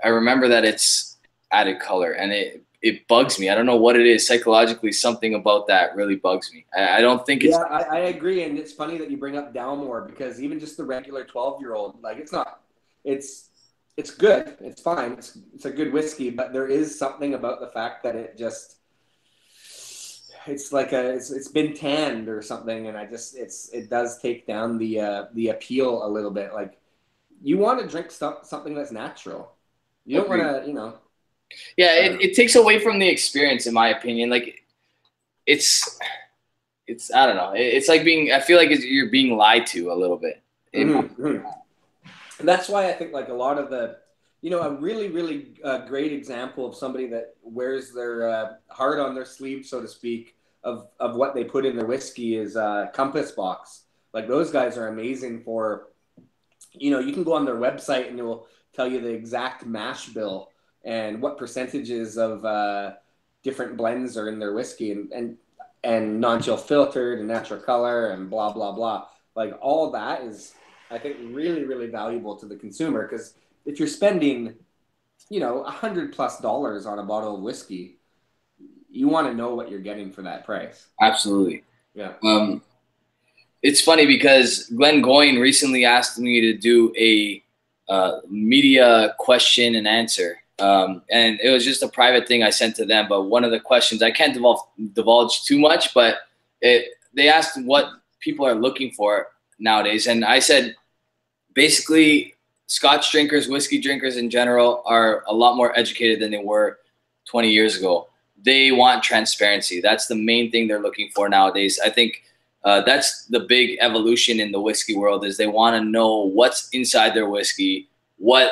remember that it's added color and it bugs me. I don't know what it is. Psychologically, something about that really bugs me. I don't think it's... Yeah, I agree. And it's funny that you bring up Dalmore because even just the regular 12-year-old, like it's not, it's good. It's fine. It's a good whiskey, but there is something about the fact that it just, it's like it's been tanned or something. And it does take down the appeal a little bit. Like you want to drink something that's natural. You don't want to, you know. Yeah, it takes away from the experience, in my opinion. Like, it's I don't know. It's like I feel like you're being lied to a little bit. And that's why I think like a lot of the, you know, a really, really great example of somebody that wears their heart on their sleeve, so to speak, of what they put in their whiskey is Compass Box. Like those guys are amazing for, you know, you can go on their website and it will tell you the exact mash bill and what percentages of different blends are in their whiskey and non-chill filtered and natural color and blah, blah, blah. Like all that is, I think, really, really valuable to the consumer because if you're spending, you know, $100+ on a bottle of whiskey, you want to know what you're getting for that price. Absolutely. Yeah. It's funny because Glenn Goyne recently asked me to do a media question and answer. And it was just a private thing I sent to them. But one of the questions, I can't divulge too much, but they asked what people are looking for nowadays. And I said, basically, Scotch drinkers, whiskey drinkers in general are a lot more educated than they were 20 years ago. They want transparency. That's the main thing they're looking for nowadays. I think that's the big evolution in the whiskey world is they want to know what's inside their whiskey, what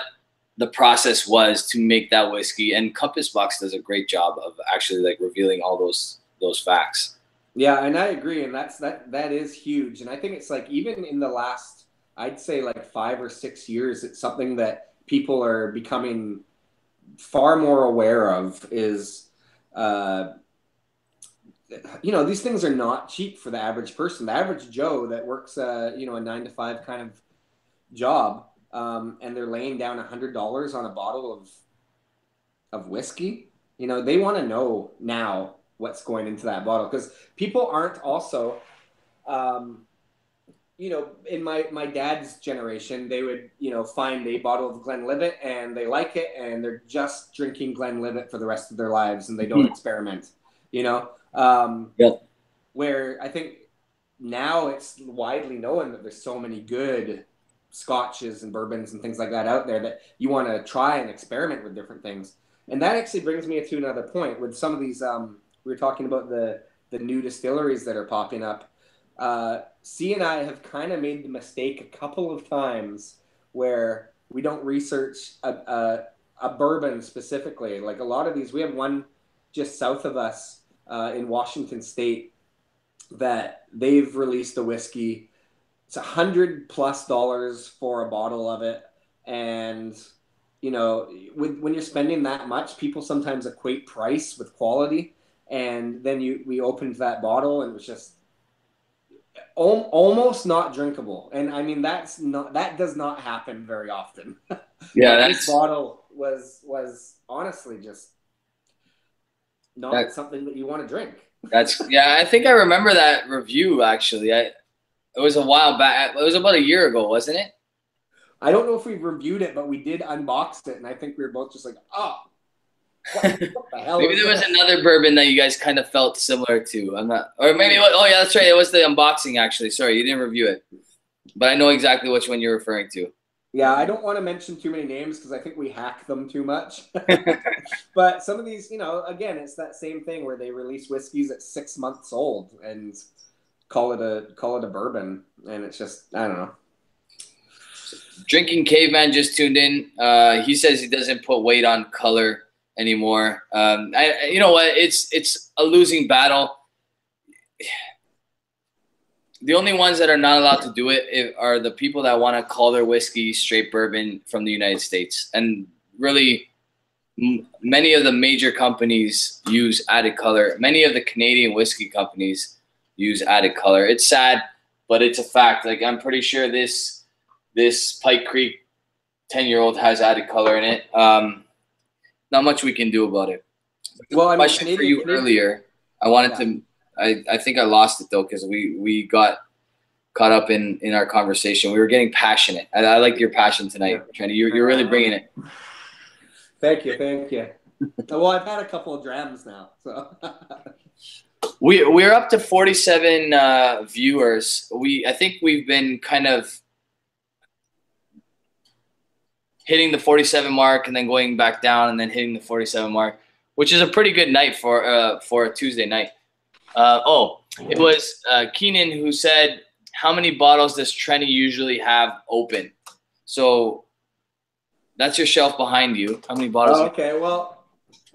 the process was to make that whiskey. And Compass Box does a great job of actually like revealing all those facts. Yeah, and I agree. And that is huge. And I think it's like even in the last, I'd say like 5 or 6 years, it's something that people are becoming far more aware of is, you know, these things are not cheap for the average person. The average Joe that works, you know, a 9-to-5 kind of job, and they're laying down $100 on a bottle of whiskey. You know, they want to know now what's going into that bottle because people aren't also, you know, in my dad's generation, they would, you know, find a bottle of Glenlivet and they like it and they're just drinking Glenlivet for the rest of their lives and they don't experiment, you know? Where I think now it's widely known that there's so many good scotches and bourbons and things like that out there that you want to try and experiment with different things. And that actually brings me to another point with some of these, we were talking about the new distilleries that are popping up. C and I have kind of made the mistake a couple of times where we don't research a bourbon specifically. Like a lot of these, we have one just south of us in Washington State that they've released a whiskey. It's $100+ for a bottle of it. And, you know, when you're spending that much, people sometimes equate price with quality. And then we opened that bottle and it was just almost not drinkable. And I mean, that does not happen very often. Yeah, this bottle was honestly just not something that you want to drink. Yeah, I think I remember that review actually. It was a while back. It was about a year ago, wasn't it? I don't know if we reviewed it, but we did unbox it, and I think we were both just like, oh, what the hell? Maybe there was another bourbon that you guys kind of felt similar to. I'm not, or maybe. Oh yeah, that's right. It was the unboxing actually. Sorry, you didn't review it, but I know exactly which one you're referring to. Yeah, I don't want to mention too many names because I think we hack them too much. But some of these, you know, again, it's that same thing where they release whiskeys at 6 months old and call it a bourbon, and it's just, I don't know. Drinking Caveman just tuned in. He says he doesn't put weight on color. anymore. You know what? It's a losing battle. The only ones that are not allowed to do it are the people that want to call their whiskey straight bourbon from the United States. And really, many of the major companies use added color. Many of the Canadian whiskey companies use added color. It's sad, but it's a fact. Like, I'm pretty sure this Pike Creek 10-year-old has added color in it. Not much we can do about it. Well, I mean, question for you earlier. I wanted to. I think I lost it though because we got caught up in our conversation. We were getting passionate. I like your passion tonight, Trenny. You're really bringing it. Thank you. Well, I've had a couple of drams now, so. We're up to 47 viewers. I think we've been kind of hitting the 47 mark and then going back down and then hitting the 47 mark, which is a pretty good night for a Tuesday night. It was Keenan who said, how many bottles does Trenny usually have open? So that's your shelf behind you. How many bottles? Oh, okay, well,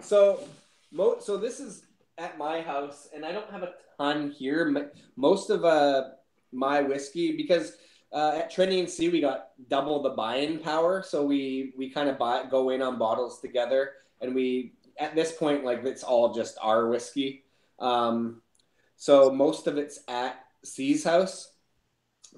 so this is at my house, and I don't have a ton here. Most of my whiskey, because at Trenny C we got double the buying power, so we kind of go in on bottles together, and at this point, like, it's all just our whiskey. So most of it's at C's house,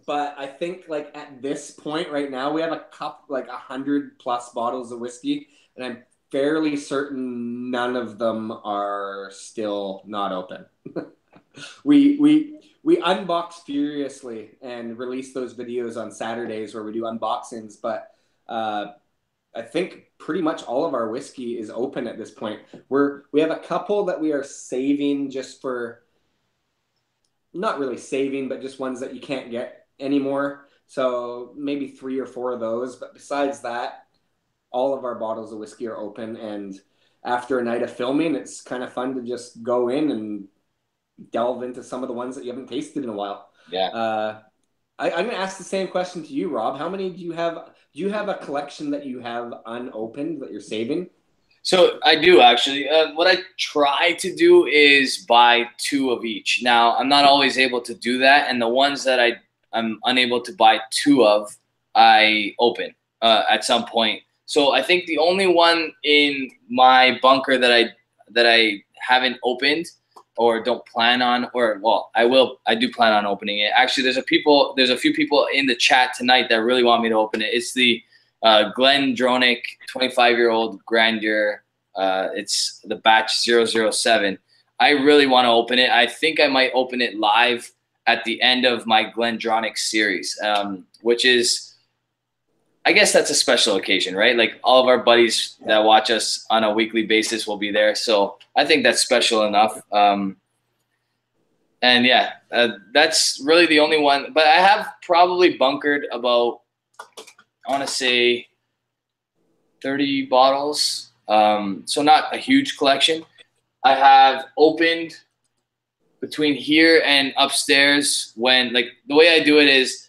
but I think, like, at this point right now, we have a couple, like 100+ bottles of whiskey, and I'm fairly certain none of them are still not open. we unbox furiously and release those videos on Saturdays where we do unboxings, but I think pretty much all of our whiskey is open at this point. We have a couple that we are saving just for, not really saving, but just ones that you can't get anymore. So maybe 3 or 4 of those. But besides that, all of our bottles of whiskey are open. And after a night of filming, it's kind of fun to just go in and delve into some of the ones that you haven't tasted in a while. Yeah. I'm going to ask the same question to you, Rob. How many do you have? Do you have a collection that you have unopened that you're saving? So I do, actually. What I try to do is buy 2 of each. Now, I'm not always able to do that, and the ones that I'm unable to buy 2 of, I open at some point. So I think the only one in my bunker that I haven't opened or don't plan on, or, well, I do plan on opening it. Actually, there's a few people in the chat tonight that really want me to open it. It's the GlenDronach 25-year-old Grandeur. It's the batch 007. I really want to open it. I think I might open it live at the end of my GlenDronach series, which is, I guess that's a special occasion, right? Like, all of our buddies that watch us on a weekly basis will be there. So I think that's special enough. And yeah, that's really the only one. But I have probably bunkered about, I want to say, 30 bottles. So not a huge collection. I have opened between here and upstairs when, like, the way I do it is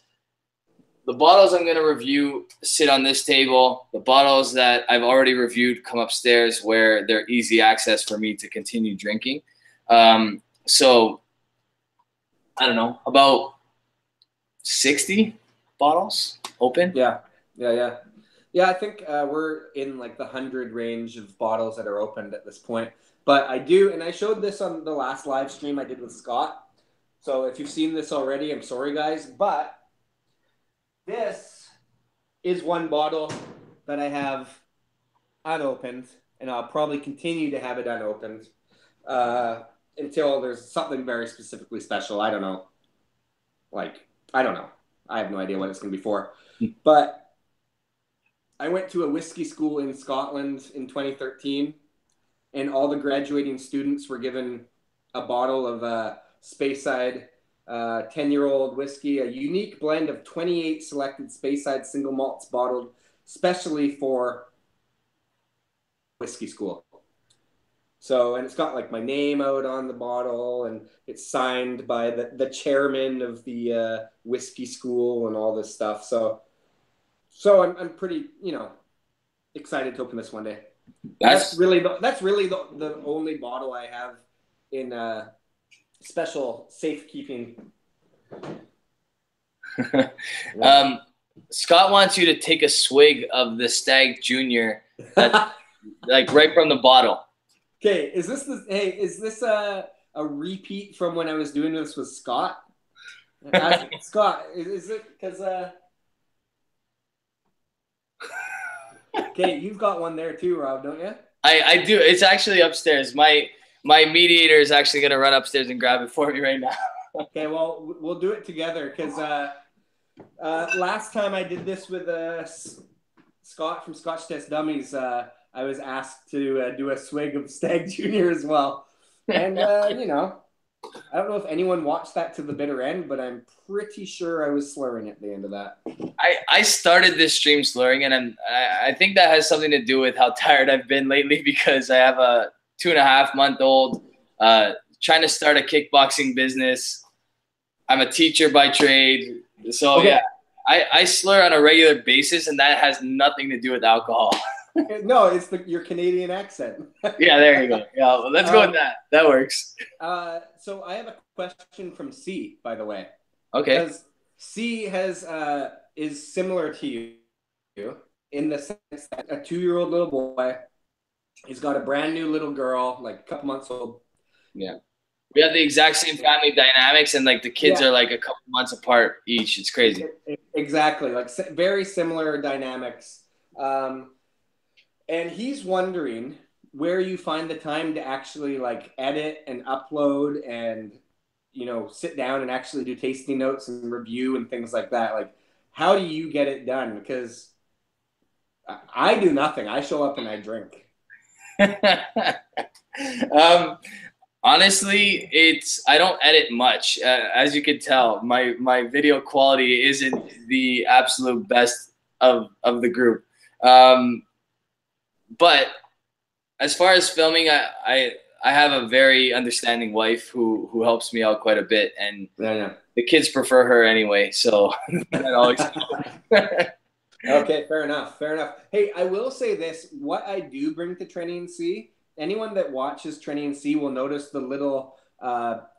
the bottles I'm going to review sit on this table. The bottles that I've already reviewed come upstairs where they're easy access for me to continue drinking. So I don't know, about 60 bottles open. Yeah. I think we're in like the 100 range of bottles that are opened at this point. But I do, and I showed this on the last live stream I did with Scott. So if you've seen this already, I'm sorry, guys. But this is one bottle that I have unopened, and I'll probably continue to have it unopened until there's something very specifically special. I don't know. I don't know. I have no idea what it's going to be for. But I went to a whiskey school in Scotland in 2013, and all the graduating students were given a bottle of Speyside 10-year-old whiskey, a unique blend of 28 selected Speyside single malts bottled specially for whiskey school. So, and it's got like my name out on the bottle, and it's signed by the chairman of the whiskey school and all this stuff. So I'm pretty, excited to open this one day. That's really the only bottle I have in special safekeeping. Scott wants you to take a swig of the Stag Junior, that's like right from the bottle. Okay, is this a repeat from when I was doing this with Scott? Scott, is it because okay, you've got one there too, Rob, don't you? I do. It's actually upstairs. My mediator is actually gonna run upstairs and grab it for me right now. Okay, well, we'll do it together because last time I did this with Scott from Scotch Test Dummies, I was asked to do a swig of Stag Junior as well. And, you know, I don't know if anyone watched that to the bitter end, but I'm pretty sure I was slurring at the end of that. I started this stream slurring, and I think that has something to do with how tired I've been lately because I have a 2.5-month-old trying to start a kickboxing business. I'm a teacher by trade. So, okay. Yeah, I slur on a regular basis, and that has nothing to do with alcohol. No, it's your Canadian accent. Yeah, there you go. Yeah, well, let's go with that. That works. So I have a question from C, by the way. Okay. Because C is similar to you in the sense that a 2-year-old little boy, he's got a brand new little girl, like a couple months old. Yeah. We have the exact same family dynamics, and like the kids are like a couple months apart each. It's crazy. Exactly, like very similar dynamics. And he's wondering where you find the time to actually like edit and upload and, you know, sit down and actually do tasting notes and review and things like that. Like, how do you get it done? Because I do nothing. I show up and I drink. Honestly, I don't edit much. As you can tell, my video quality isn't the absolute best of the group. But as far as filming, I have a very understanding wife who helps me out quite a bit, and the kids prefer her anyway. So that always. Okay, fair enough. Hey, I will say this: what I do bring to Trenny C, anyone that watches Trenny C will notice the little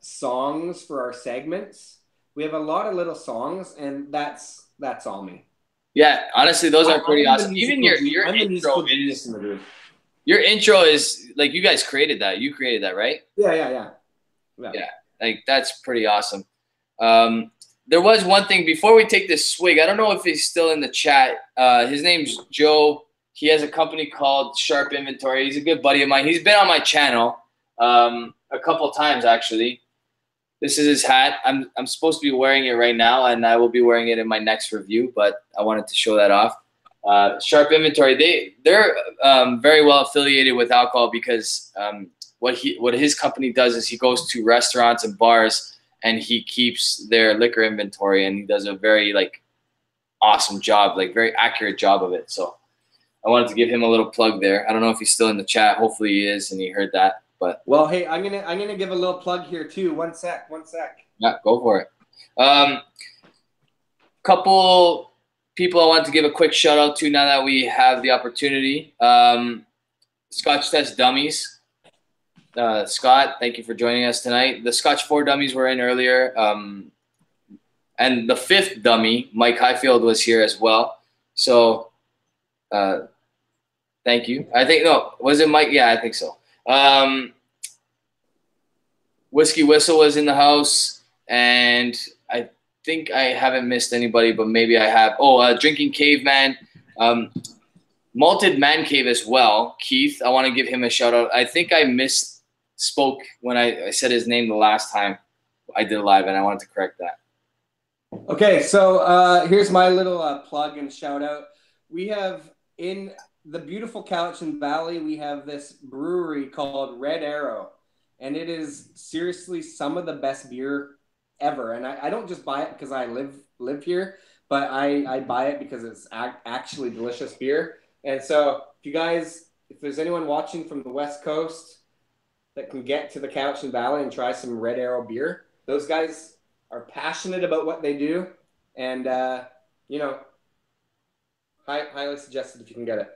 songs for our segments. We have a lot of little songs, and that's all me. Yeah, honestly, those are pretty awesome. Even your intro is. Your intro is like you guys created that. You created that, right? Yeah. Like that's pretty awesome. There was one thing before we take this swig. I don't know if he's still in the chat. His name's Joe. He has a company called Sharp Inventory. He's a good buddy of mine. He's been on my channel a couple times actually. This is his hat. I'm supposed to be wearing it right now, and I will be wearing it in my next review, but I wanted to show that off. Sharp Inventory, they're very well affiliated with alcohol because what his company does is he goes to restaurants and bars and he keeps their liquor inventory, and he does a very like awesome job, like very accurate job of it. So I wanted to give him a little plug there. I don't know if he's still in the chat. Hopefully he is, and he heard that. But well, hey, I'm gonna give a little plug here too. One sec. Yeah, go for it. Couple people I want to give a quick shout out to now that we have the opportunity. Scotch Test Dummies. Scott, thank you for joining us tonight. The Scotch 4 Dummies were in earlier. And the 5th dummy, Mike Highfield, was here as well. So thank you. Was it Mike? Yeah, I think so. Whiskey Whistle was in the house, and I think I haven't missed anybody, but maybe I have. Drinking Caveman, Malted Man Cave as well. Keith, I want to give him a shout out. I think I misspoke when I said his name the last time I did a live, and I wanted to correct that. Okay, so here's my little plug and shout out. We have in the beautiful Cowichan Valley, we have this brewery called Red Arrow, and it is seriously some of the best beer ever. And I don't just buy it because I live here, but I buy it because it's actually delicious beer. And so if there's anyone watching from the West Coast that can get to the Cowichan Valley and try some Red Arrow beer, those guys are passionate about what they do, and highly suggested if you can get it.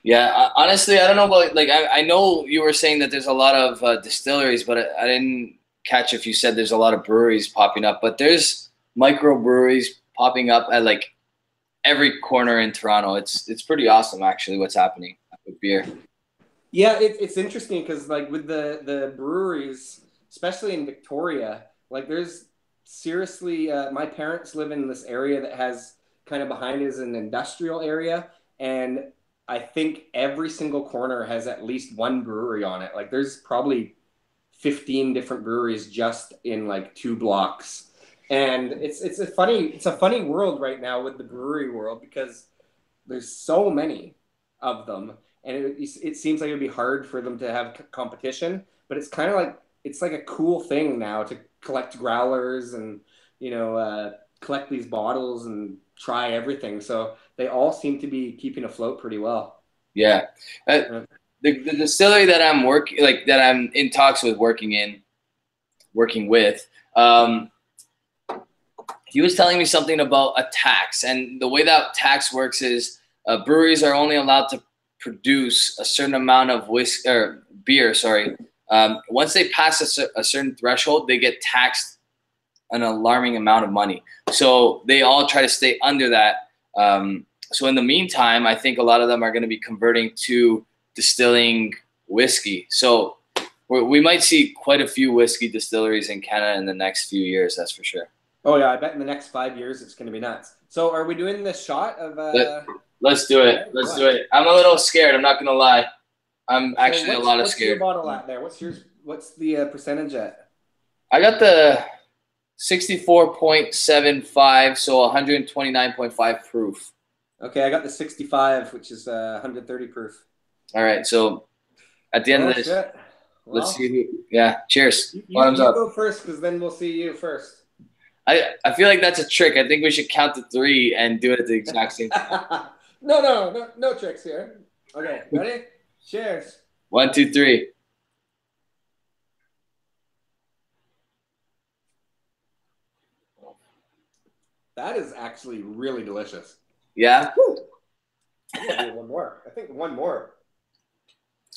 Yeah, honestly, I don't know about like I know you were saying that there's a lot of distilleries, but I didn't catch if you said there's a lot of breweries popping up. But there's microbreweries popping up at like every corner in Toronto. It's pretty awesome actually what's happening with beer. Yeah, it's interesting because like with the breweries, especially in Victoria, like there's seriously, my parents live in this area that has kind of behind is an industrial area, and I think every single corner has at least one brewery on it. Like there's probably 15 different breweries just in like 2 blocks. And it's a funny world right now with the brewery world because there's so many of them, and it seems like it'd be hard for them to have competition. But it's kind of like it's like a cool thing now to collect growlers and collect these bottles and try everything. So they all seem to be keeping afloat pretty well. Yeah. The distillery that I'm in talks with working with, he was telling me something about a tax, and the way that tax works is breweries are only allowed to produce a certain amount of whiskey or beer. Sorry, once they pass a certain threshold, they get taxed an alarming amount of money. So they all try to stay under that. So in the meantime, I think a lot of them are going to be converting to distilling whiskey. So we might see quite a few whiskey distilleries in Canada in the next few years. That's for sure. Oh yeah, I bet in the next 5 years it's going to be nuts. So are we doing the shot of? Let's do it. Let's do it. I'm a little scared. I'm not going to lie. I'm actually a lot of scared. What's your bottle at there? What's the percentage at? I got the 64.75, so 129.5 proof. Okay, I got the 65, which is 130 proof. All right, so at the end of this, let's see. Yeah, cheers. Bottoms up. You go first, because then we'll see you first. I feel like that's a trick. I think we should count to 3 and do it at the exact same time. No tricks here. Okay, ready? Cheers. 1, 2, 3. That is actually really delicious. Yeah? I'm gonna do one more. I think one more.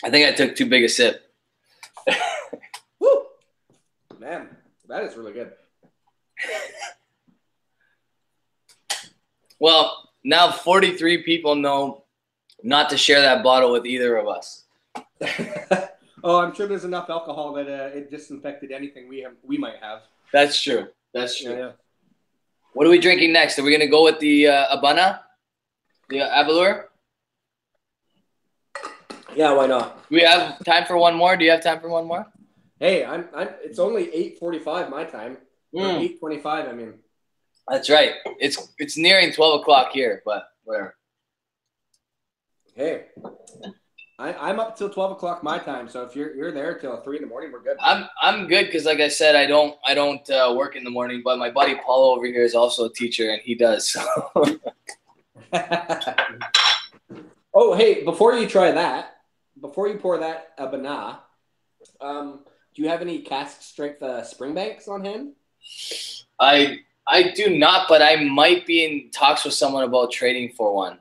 I think I took too big a sip. Woo! Man, that is really good. Well, now 43 people know not to share that bottle with either of us. Oh, I'm sure there's enough alcohol that it disinfected anything we might have. That's true. That's true. Yeah. What are we drinking next? Are we going to go with the Abana? The Avalur? Yeah, why not? Do we have time for one more? Do you have time for one more? Hey, it's only 8:45 my time. 8:25, I mean. That's right. It's nearing 12 o'clock here, but whatever. Hey, I'm up till 12 o'clock my time, so if you're there till 3 in the morning, we're good. I'm good because, like I said, I don't work in the morning, but my buddy Paulo over here is also a teacher, and he does. So. Oh, hey, before you pour that Abana, do you have any cask strength Springbanks on hand? I do not, but I might be in talks with someone about trading for one.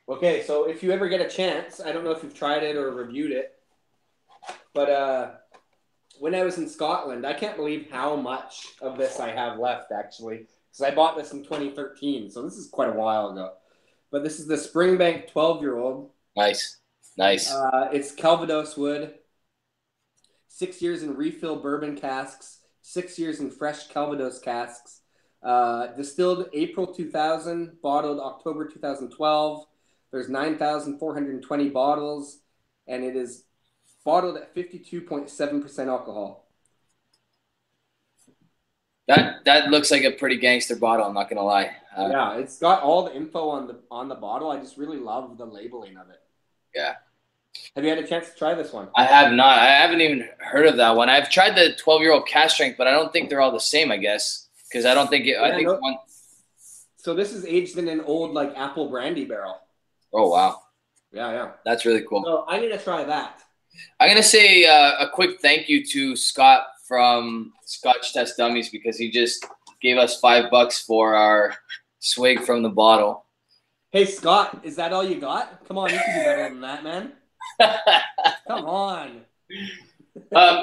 Okay, so if you ever get a chance, I don't know if you've tried it or reviewed it, but when I was in Scotland, I can't believe how much of this I have left, actually, because I bought this in 2013, so this is quite a while ago. But this is the Springbank 12-year-old. Nice. It's Calvados wood, 6 years in refill bourbon casks, 6 years in fresh Calvados casks, distilled April 2000, bottled October 2012. There's 9,420 bottles, and it is bottled at 52.7% alcohol. That looks like a pretty gangster bottle. I'm not gonna lie. Yeah, it's got all the info on the bottle. I just really love the labeling of it. Yeah. Have you had a chance to try this one? I have not. I haven't even heard of that one. I've tried the 12-year-old cask strength, but I don't think they're all the same. I guess because I don't think it. I think one. So this is aged in an old like apple brandy barrel. Oh wow. Yeah. That's really cool. So I need to try that. I'm gonna say a quick thank you to Scott from Scotch Test Dummies because he just gave us $5 for our swig from the bottle. Hey, Scott, is that all you got? Come on, you can do better than that, man. Come on.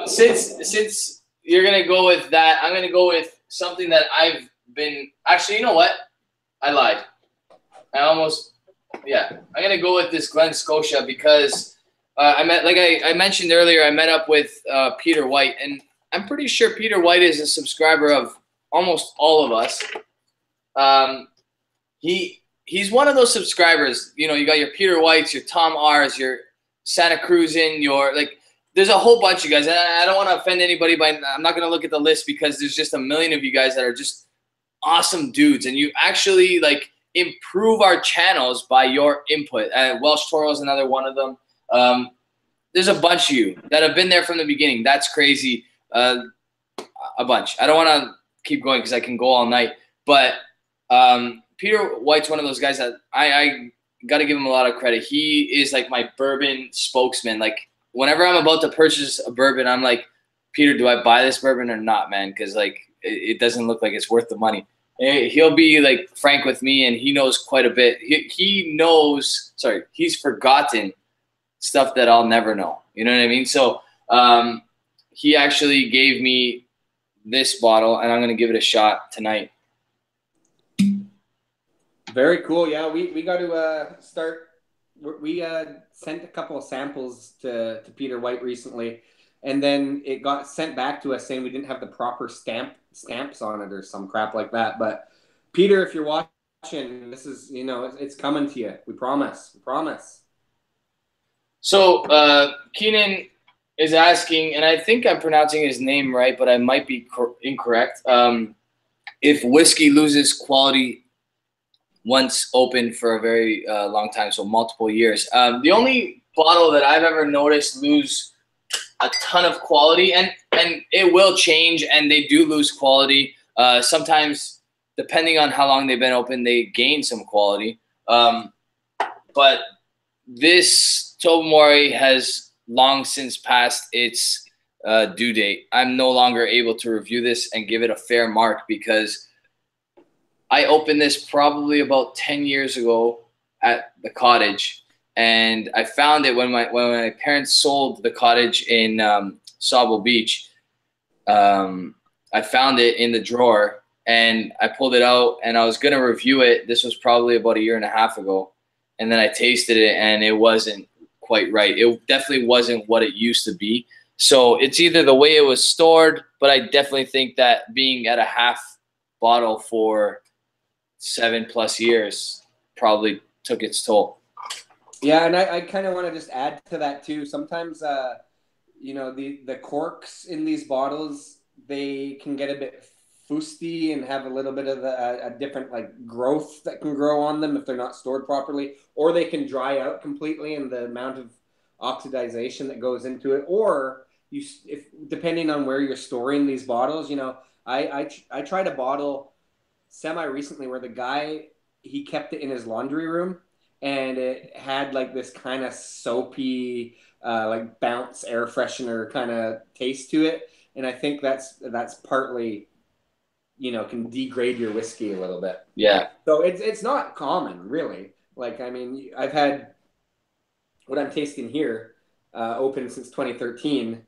Since you're gonna go with that, I'm gonna go with something that I've been. Actually, you know what? I lied. I'm gonna go with this Glen Scotia because I mentioned earlier, I met up with Peter White, and I'm pretty sure Peter White is a subscriber of almost all of us. He's one of those subscribers. You know, you got your Peter Whites, your Tom R's, your Santa Cruzin, your there's a whole bunch of guys. And I don't want to offend anybody, but I'm not going to look at the list because there's just a million of you guys that are just awesome dudes. And you actually improve our channels by your input. Welsh Toro is another one of them. There's a bunch of you that have been there from the beginning. That's crazy. A bunch. I don't want to keep going because I can go all night. But Peter White's one of those guys that I got to give him a lot of credit. He is like my bourbon spokesman. Like whenever I'm about to purchase a bourbon, I'm like, Peter, do I buy this bourbon or not, man? Because it doesn't look like it's worth the money. He'll be frank with me, and he knows quite a bit. He knows. Sorry, he's forgotten stuff that I'll never know. You know what I mean? So he actually gave me this bottle, and I'm gonna give it a shot tonight. Very cool. Yeah, we got to start. We sent a couple of samples to Peter White recently, and then it got sent back to us saying we didn't have the proper stamps on it or some crap like that. But Peter, if you're watching, this is, it's coming to you. We promise. We promise. So Keenan is asking, and I think I'm pronouncing his name right, but I might be incorrect. If whiskey loses quality once open for a very long time, so multiple years. The only bottle that I've ever noticed lose a ton of quality, and it will change, and they do lose quality. Sometimes, depending on how long they've been open, they gain some quality. But this Tobermory has long since passed its due date. I'm no longer able to review this and give it a fair mark because I opened this probably about 10 years ago at the cottage, and I found it when my parents sold the cottage in Sauble Beach. I found it in the drawer, and I pulled it out, and I was going to review it. This was probably about 1.5 years ago, and then I tasted it, and it wasn't quite right. It definitely wasn't what it used to be. So it's either the way it was stored, but I definitely think that being at a half bottle for 7+ years probably took its toll. Yeah, and I kind of want to just add to that too. Sometimes, the corks in these bottles, they can get a bit fusty and have a little bit of a different growth that can grow on them if they're not stored properly, or they can dry out completely in the amount of oxidization that goes into it. Or if depending on where you're storing these bottles, I tried a bottle semi-recently where the guy, he kept it in his laundry room, and it had this kind of soapy, bounce air freshener kind of taste to it. And I think that's partly, can degrade your whiskey a little bit. Yeah. So it's not common, really. I've had what I'm tasting here open since 2013.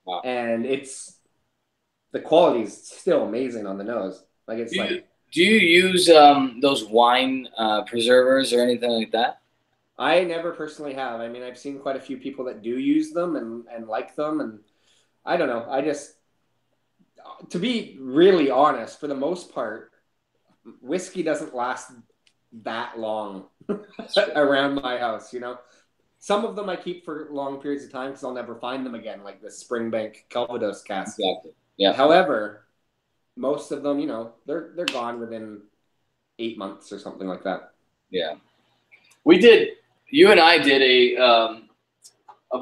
Wow. And the quality is still amazing on the nose. Do you use those wine preservers or anything like that? I never personally have. I've seen quite a few people that do use them and like them. And I don't know. To be really honest, for the most part, whiskey doesn't last that long around my house, Some of them I keep for long periods of time because I'll never find them again, like the Springbank Calvados cask. Exactly. Yeah. However, most of them, they're gone within 8 months or something like that. Yeah. You and I did a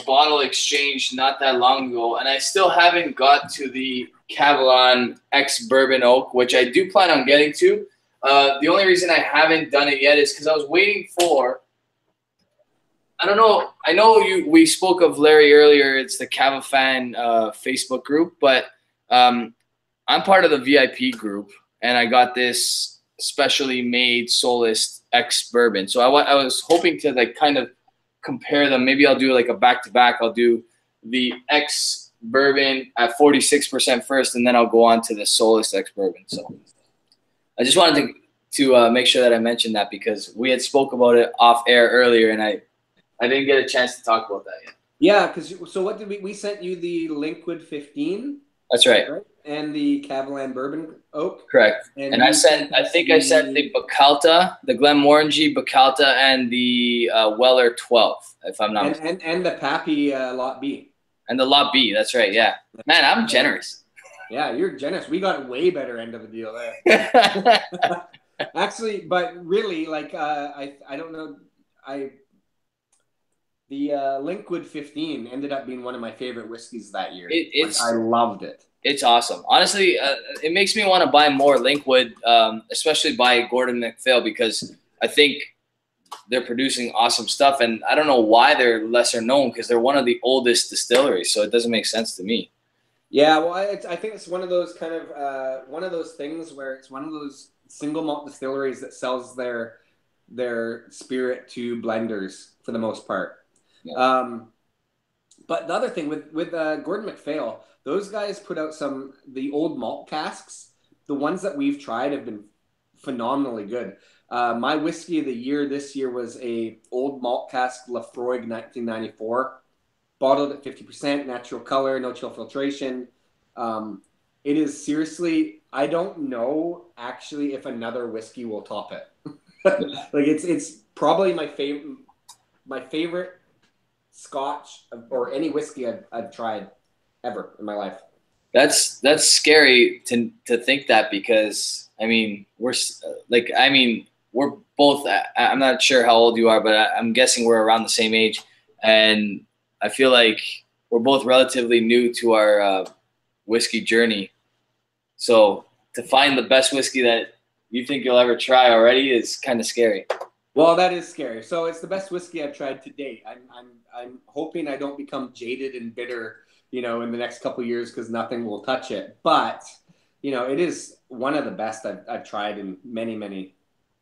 bottle exchange not that long ago, and I still haven't got to the Cavalon X Bourbon Oak, which I do plan on getting to. The only reason I haven't done it yet is because I was waiting for, I don't know, I know we spoke of Larry earlier, it's the Cavafan Facebook group, but I'm part of the VIP group, and I got this specially made Solist X bourbon. So I was hoping to like kind of compare them. Maybe I'll do like a back-to-back. I'll do the X bourbon at 46% first, and then I'll go on to the Solus X bourbon. So I just wanted to make sure that I mentioned that because we had spoke about it off air earlier, and I didn't get a chance to talk about that yet. Yeah, because so what did we sent you the Liquid 15? That's right. And the Cavalan Bourbon Oak. Correct. And I sent the Bacalta, the Glenmorangie Bacalta, and the Weller 12, if I'm not mistaken. And the Pappy Lot B. And the Lot B, that's right, yeah. Man, I'm generous. Yeah, you're generous. We got way better end of the deal there. Actually, but really, like, I don't know, the Liquid 15 ended up being one of my favorite whiskeys that year. I loved it. It's awesome. Honestly, it makes me want to buy more Linkwood, especially by Gordon MacPhail, because I think they're producing awesome stuff. And I don't know why they're lesser known, because they're one of the oldest distilleries. So it doesn't make sense to me. Yeah, well, I think it's one of those kind of one of those things where it's one of those single malt distilleries that sells their spirit to blenders for the most part. Yeah. But the other thing with Gordon MacPhail, those guys put out the old malt casks. The ones that we've tried have been phenomenally good. My whiskey of the year this year was a old malt cask Lafroig 1994, bottled at 50%, natural color, no chill filtration. It is seriously, I don't know actually if another whiskey will top it. Like it's probably my favorite Scotch or any whiskey I've tried ever in my life. That's scary to think that, because I mean we're both, I'm not sure how old you are, but I'm guessing we're around the same age, and I feel like we're both relatively new to our whiskey journey. So to find the best whiskey that you think you'll ever try already is kind of scary. Well, that is scary. So it's the best whiskey I've tried to date. I'm hoping I don't become jaded and bitter, in the next couple of years, because nothing will touch it. But, it is one of the best I've tried in many, many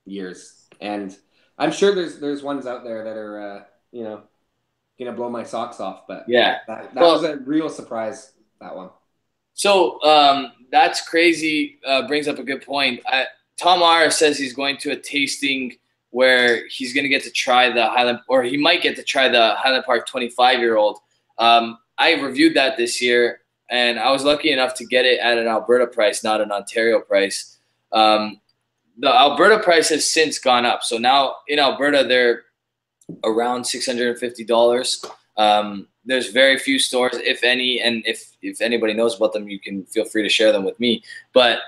years. And I'm sure there's ones out there that are, going to blow my socks off. But yeah, that was a real surprise, that one. So that's crazy. Brings up a good point. Tom R says he's going to a tasting where he's going to get to try the Highland, or he might get to try the Highland Park 25-year-old. I reviewed that this year, and I was lucky enough to get it at an Alberta price, not an Ontario price. The Alberta price has since gone up. So now in Alberta, they're around $650. There's very few stores, if any, and if anybody knows about them, you can feel free to share them with me. But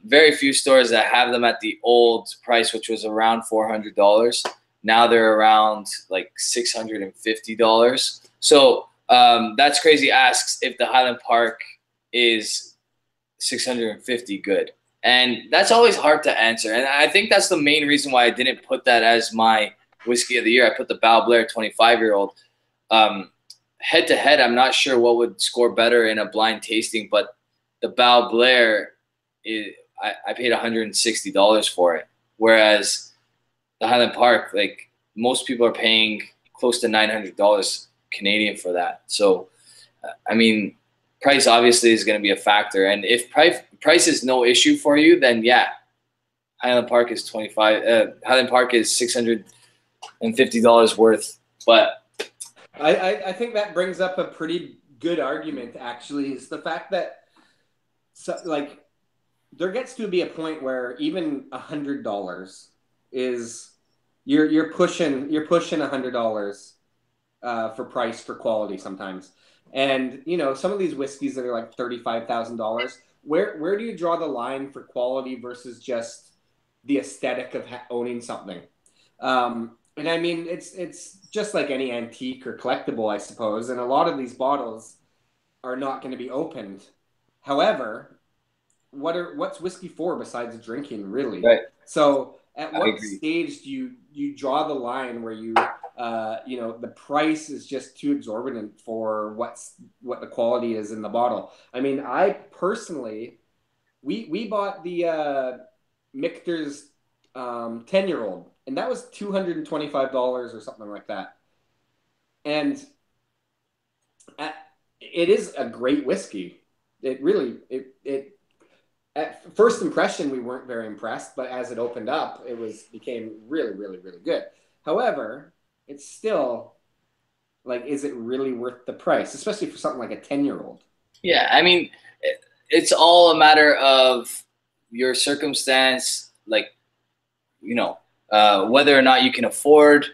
very few stores that have them at the old price, which was around $400. Now they're around like $650. So that's crazy. Asks if the Highland Park is $650 good. And that's always hard to answer. And I think that's the main reason why I didn't put that as my whiskey of the year. I put the Bal Blair 25-year-old. Head to head, I'm not sure what would score better in a blind tasting, but the Bal Blair, I paid $160 for it. Whereas the Highland Park, like most people are paying close to $900 Canadian for that. So, I mean, price obviously is going to be a factor. And if price is no issue for you, then yeah, Highland Park is $650 worth. But I think that brings up a pretty good argument, actually, is the fact that there gets to be a point where even $100 is you're pushing $100 for price for quality sometimes. And some of these whiskeys that are like $35,000, where do you draw the line for quality versus just the aesthetic of owning something? And I mean, it's just like any antique or collectible, I suppose. And a lot of these bottles are not going to be opened. However, what's whiskey for besides drinking, really? Right. So at what stage do you draw the line where the price is just too exorbitant for what the quality is in the bottle? I mean, I personally, we bought the Michter's 10-year-old, and that was $225 or something like that. And it is a great whiskey. It really, at first impression, we weren't very impressed, but as it opened up, became really, really, really good. However, it's still like, is it really worth the price, especially for something like a 10-year-old? Yeah, I mean, it's all a matter of your circumstance, like, whether or not you can afford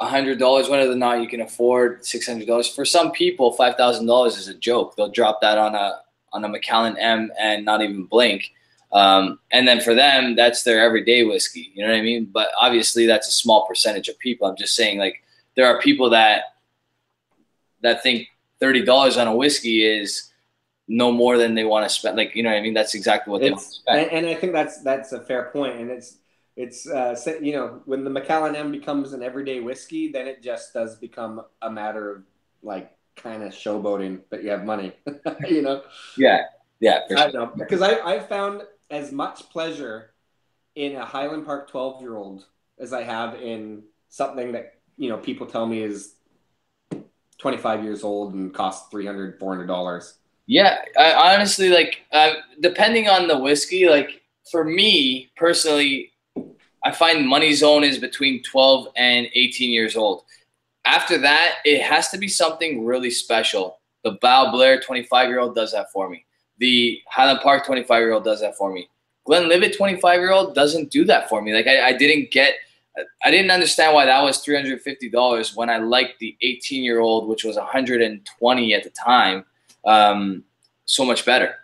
$100, whether or not you can afford $600. For some people, $5,000 is a joke. They'll drop that on a Macallan M and not even blink. And then for them, that's their everyday whiskey. You know what I mean? But obviously, that's a small percentage of people. I'm just saying, like, there are people that think $30 on a whiskey is no more than they want to spend. Like, you know what I mean? That's exactly what they want to spend. And I think that's a fair point. And it's when the Macallan M becomes an everyday whiskey, then it just does become a matter of like kind of showboating, but you have money, Yeah, for sure. I don't know, because I've found as much pleasure in a Highland Park 12-year-old as I have in something that people tell me is 25 years old and costs $300, $400. Yeah, I honestly, like, depending on the whiskey, like, for me personally, I find money zone is between 12 and 18 years old. After that, it has to be something really special. The Bow Blair 25-year-old does that for me. The Highland Park 25-year-old does that for me. Glenlivet 25-year-old doesn't do that for me. Like, I didn't understand why that was $350 when I liked the 18-year-old, which was $120 at the time, so much better.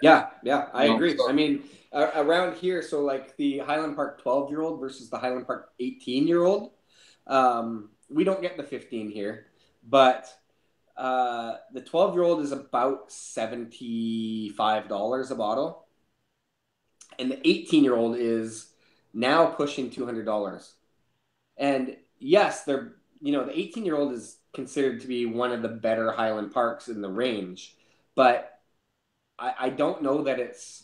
Yeah, I agree. I mean, around here, so like the Highland Park 12-year-old versus the Highland Park 18-year-old, we don't get the 15 here, but the 12-year-old is about $75 a bottle, and the 18-year-old is now pushing $200. And yes, the 18-year-old is considered to be one of the better Highland Parks in the range, but I don't know that it's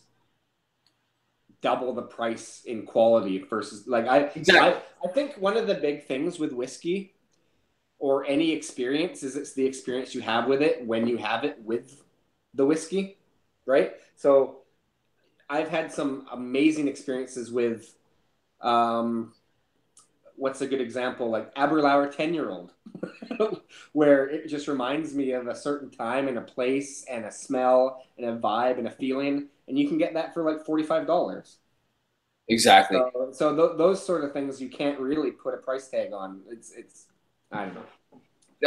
double the price in quality versus I think one of the big things with whiskey or any experience is it's the experience you have with it when you have it with the whiskey, right? So I've had some amazing experiences with what's a good example? Like Aberlour 10-year-old, where it just reminds me of a certain time and a place and a smell and a vibe and a feeling. And you can get that for like $45. Exactly. So those sort of things you can't really put a price tag on. It's I don't know.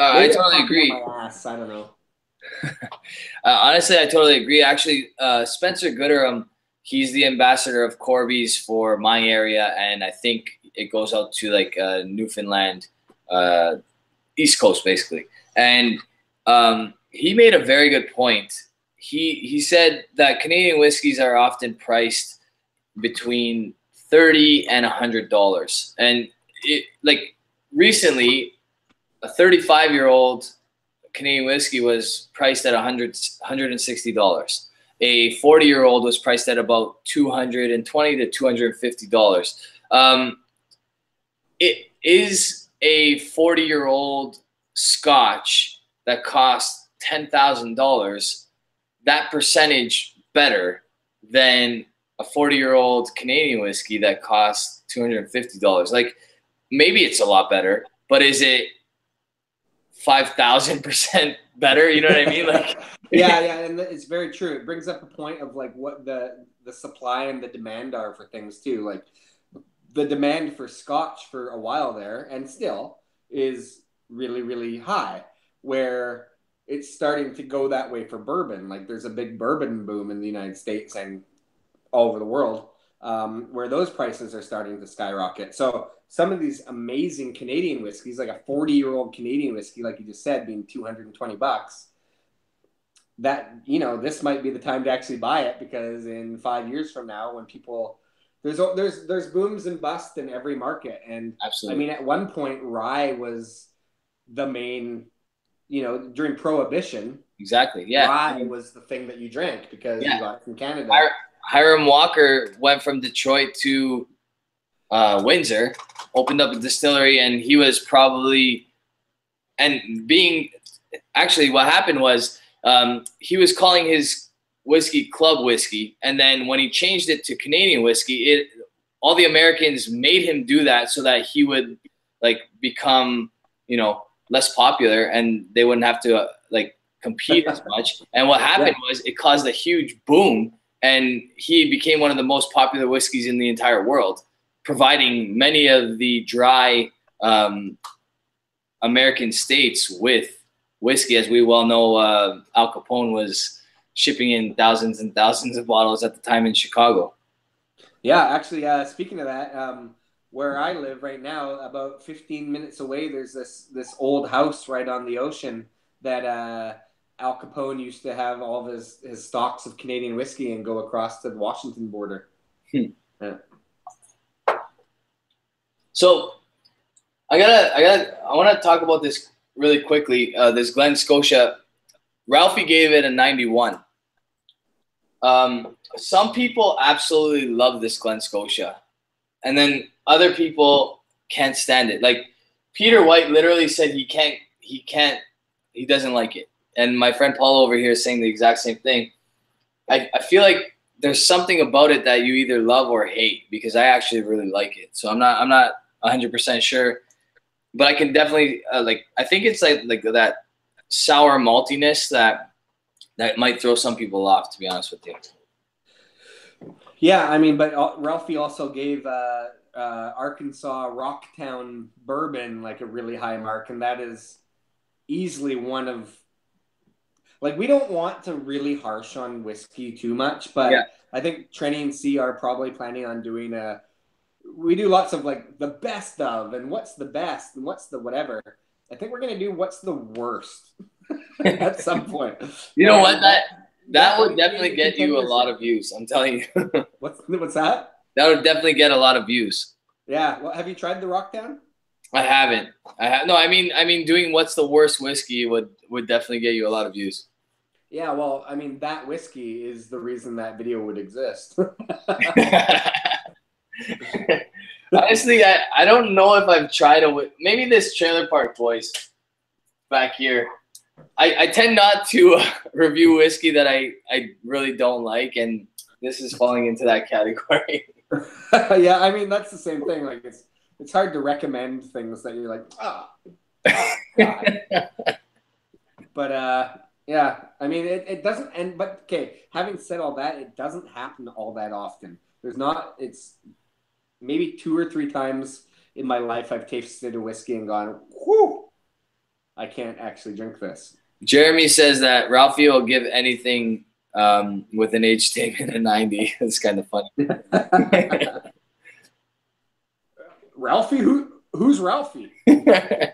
I totally agree. My ass. I don't know. Honestly, I totally agree. Actually, Spencer Gooderham, he's the ambassador of Corby's for my area, and I think it goes out to like Newfoundland, East Coast, basically. And he made a very good point. He said that Canadian whiskeys are often priced between $30 and $100, and it like recently, a 35-year-old Canadian whiskey was priced at $160. A 40-year-old was priced at about $220 to $250. It is a 40-year-old Scotch that costs $10,000. That percentage better than a 40-year-old Canadian whiskey that costs $250. Like, maybe it's a lot better, but is it 5,000% better? You know what I mean? Like, yeah, and it's very true. It brings up a point of like what the supply and the demand are for things too. Like the demand for Scotch for a while there and still is really, really high, where it's starting to go that way for bourbon. Like there's a big bourbon boom in the United States and all over the world, where those prices are starting to skyrocket. So some of these amazing Canadian whiskeys, like a 40-year-old Canadian whiskey, like you just said, being $220, that, this might be the time to actually buy it, because in 5 years from now, when people, there's booms and busts in every market. And absolutely. I mean, at one point, rye was the main, during Prohibition. Exactly. Yeah. Rye was the thing that you drank because you got it from Canada. Hiram Walker went from Detroit to Windsor, opened up a distillery, and he was probably actually what happened was he was calling his whiskey Club Whiskey, and then when he changed it to Canadian Whiskey, all the Americans made him do that so that he would like become, you know, less popular and they wouldn't have to like compete as much. And what happened was it caused a huge boom, and he became one of the most popular whiskeys in the entire world, providing many of the dry American states with whiskey. As we well know, Al Capone was shipping in thousands and thousands of bottles at the time in Chicago. Yeah, actually, speaking of that, where I live right now, about 15 minutes away, there's this old house right on the ocean that Al Capone used to have all of his stocks of Canadian whiskey and go across to the Washington border. Yeah. So I want to talk about this really quickly. This Glen Scotia, Ralphie gave it a 91. Some people absolutely love this Glen Scotia, and then other people can't stand it. Like Peter White literally said he doesn't like it. And my friend Paul over here is saying the exact same thing. I feel like there's something about it that you either love or hate, because I actually really like it. So I'm not 100% sure, but I can definitely I think it's like that sour maltiness that might throw some people off, to be honest with you. Yeah, I mean, but Ralphie also gave Arkansas Rocktown bourbon like a really high mark, and that is easily one of, like, we don't want to really harsh on whiskey too much, but yeah. I think Trenny C are probably planning on doing we do lots of like the best of, and what's the best, and what's the whatever. I think we're going to do what's the worst at some point. You know what? That would definitely get you a lot of views. I'm telling you. What's that? That would definitely get a lot of views. Yeah. Well, have you tried the Rocktown? I haven't. No, I mean, doing what's the worst whiskey would definitely get you a lot of views. Yeah. Well, I mean, that whiskey is the reason that video would exist. Honestly, I don't know if I've tried maybe this Trailer Park Boys back here. I tend not to review whiskey that I really don't like, and this is falling into that category. Yeah, I mean, that's the same thing. Like, it's hard to recommend things that you're like, oh God. But yeah, I mean, it doesn't end. But okay, having said all that, it doesn't happen all that often. It's maybe 2 or 3 times in my life I've tasted a whiskey and gone, whew, I can't actually drink this. Jeremy says that Ralphie will give anything with an age statement of 90. It's kind of funny. Ralphie? Who's Ralphie? I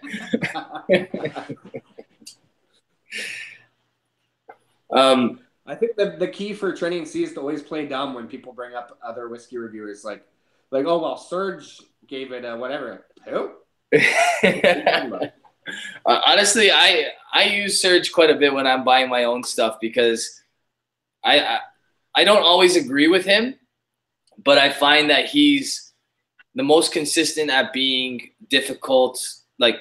think the key for Trenny C is to always play dumb when people bring up other whiskey reviewers. Like, oh, well, Serge gave it a whatever. Who? Honestly, I use Serge quite a bit when I'm buying my own stuff, because I don't always agree with him, but I find that he's the most consistent at being difficult, like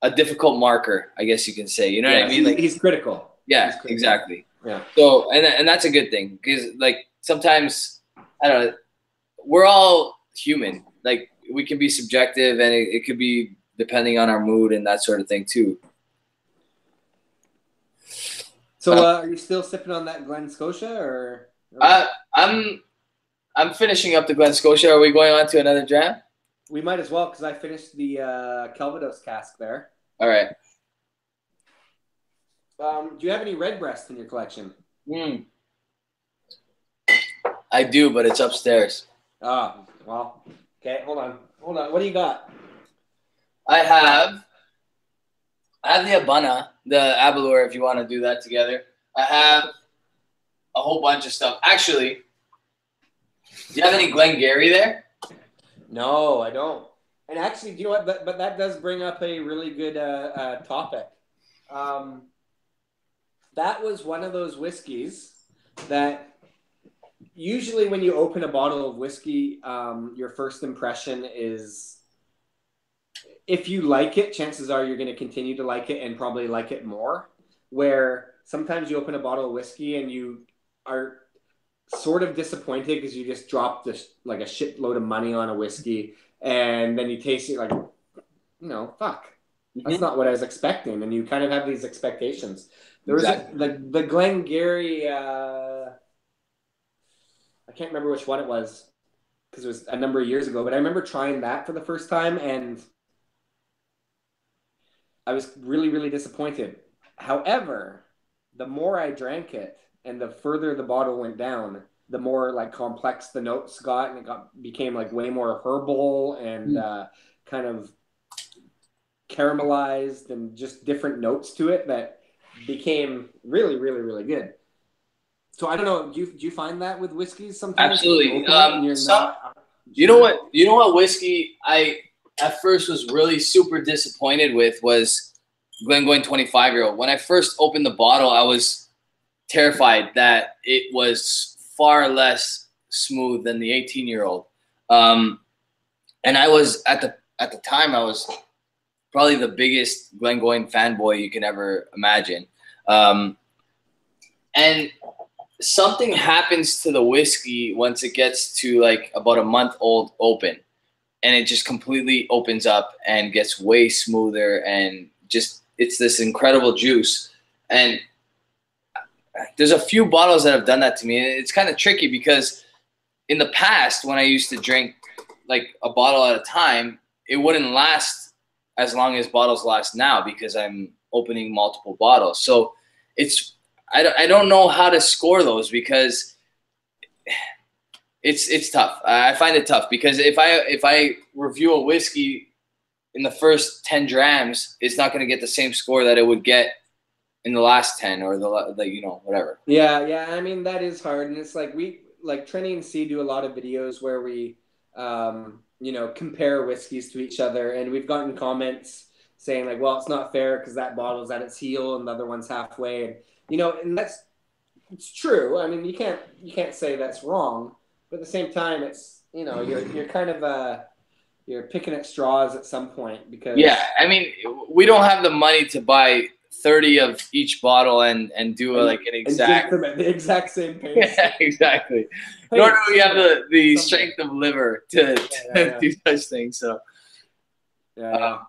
a difficult marker, I guess you can say. You know what I mean? Like, he's critical. Yeah, he's critical. Exactly. Yeah. So and that's a good thing, because like sometimes, I don't know, we're all human. Like, we can be subjective, and it could be depending on our mood and that sort of thing too. So are you still sipping on that Glen Scotia, or? I'm finishing up the Glen Scotia. Are we going on to another dram? We might as well, because I finished the Calvados cask there. All right. Do you have any Redbreast in your collection? I do, but it's upstairs. Oh, well. Okay, hold on. What do you got? I have the Abana, the Abalur, if you want to do that together. I have a whole bunch of stuff. Actually, do you have any Glengarry there? No, I don't. And actually, do you know what? But that does bring up a really good topic. That was one of those whiskeys that usually when you open a bottle of whiskey, your first impression is, if you like it, chances are you're going to continue to like it and probably like it more. Where sometimes you open a bottle of whiskey and you are sort of disappointed because you just dropped this like a shitload of money on a whiskey, and then you taste it like, fuck, that's not what I was expecting, and you kind of have these expectations. There was the Glengarry, I can't remember which one it was because it was a number of years ago, but I remember trying that for the first time, and I was really, really disappointed. However, the more I drank it and the further the bottle went down, the more like complex the notes got, and it became like way more herbal and kind of caramelized and just different notes to it that became really, really, really good. So I don't know. Do you find that with whiskeys sometimes? Absolutely. You know what whiskey I at first was really super disappointed with was Glengoyne 25-year-old. When I first opened the bottle, I was terrified that it was far less smooth than the 18-year-old. And I was at the time I was probably the biggest Glengoyne fanboy you can ever imagine. And something happens to the whiskey once it gets to like about a month old open, and it just completely opens up and gets way smoother, and just it's this incredible juice. And there's a few bottles that have done that to me. It's kind of tricky because in the past, when I used to drink like a bottle at a time, it wouldn't last as long as bottles last now because I'm opening multiple bottles. So I don't know how to score those because it's tough. I find it tough because if I review a whiskey in the first 10 drams, it's not going to get the same score that it would get in the last 10 or the whatever. Yeah. I mean, that is hard. And it's like Trenny C do a lot of videos where we, compare whiskeys to each other. And we've gotten comments saying like, well, it's not fair because that bottle's at its heel and the other one's halfway. And, and it's true. I mean, you can't say that's wrong, but at the same time, it's, you're kind of, you're picking at straws at some point because. Yeah. I mean, we don't have the money to buy 30 of each bottle and do an exact. And drink them at the exact same pace. Yeah, exactly. Hey, nor do we have the strength of liver to do such things. So. Yeah.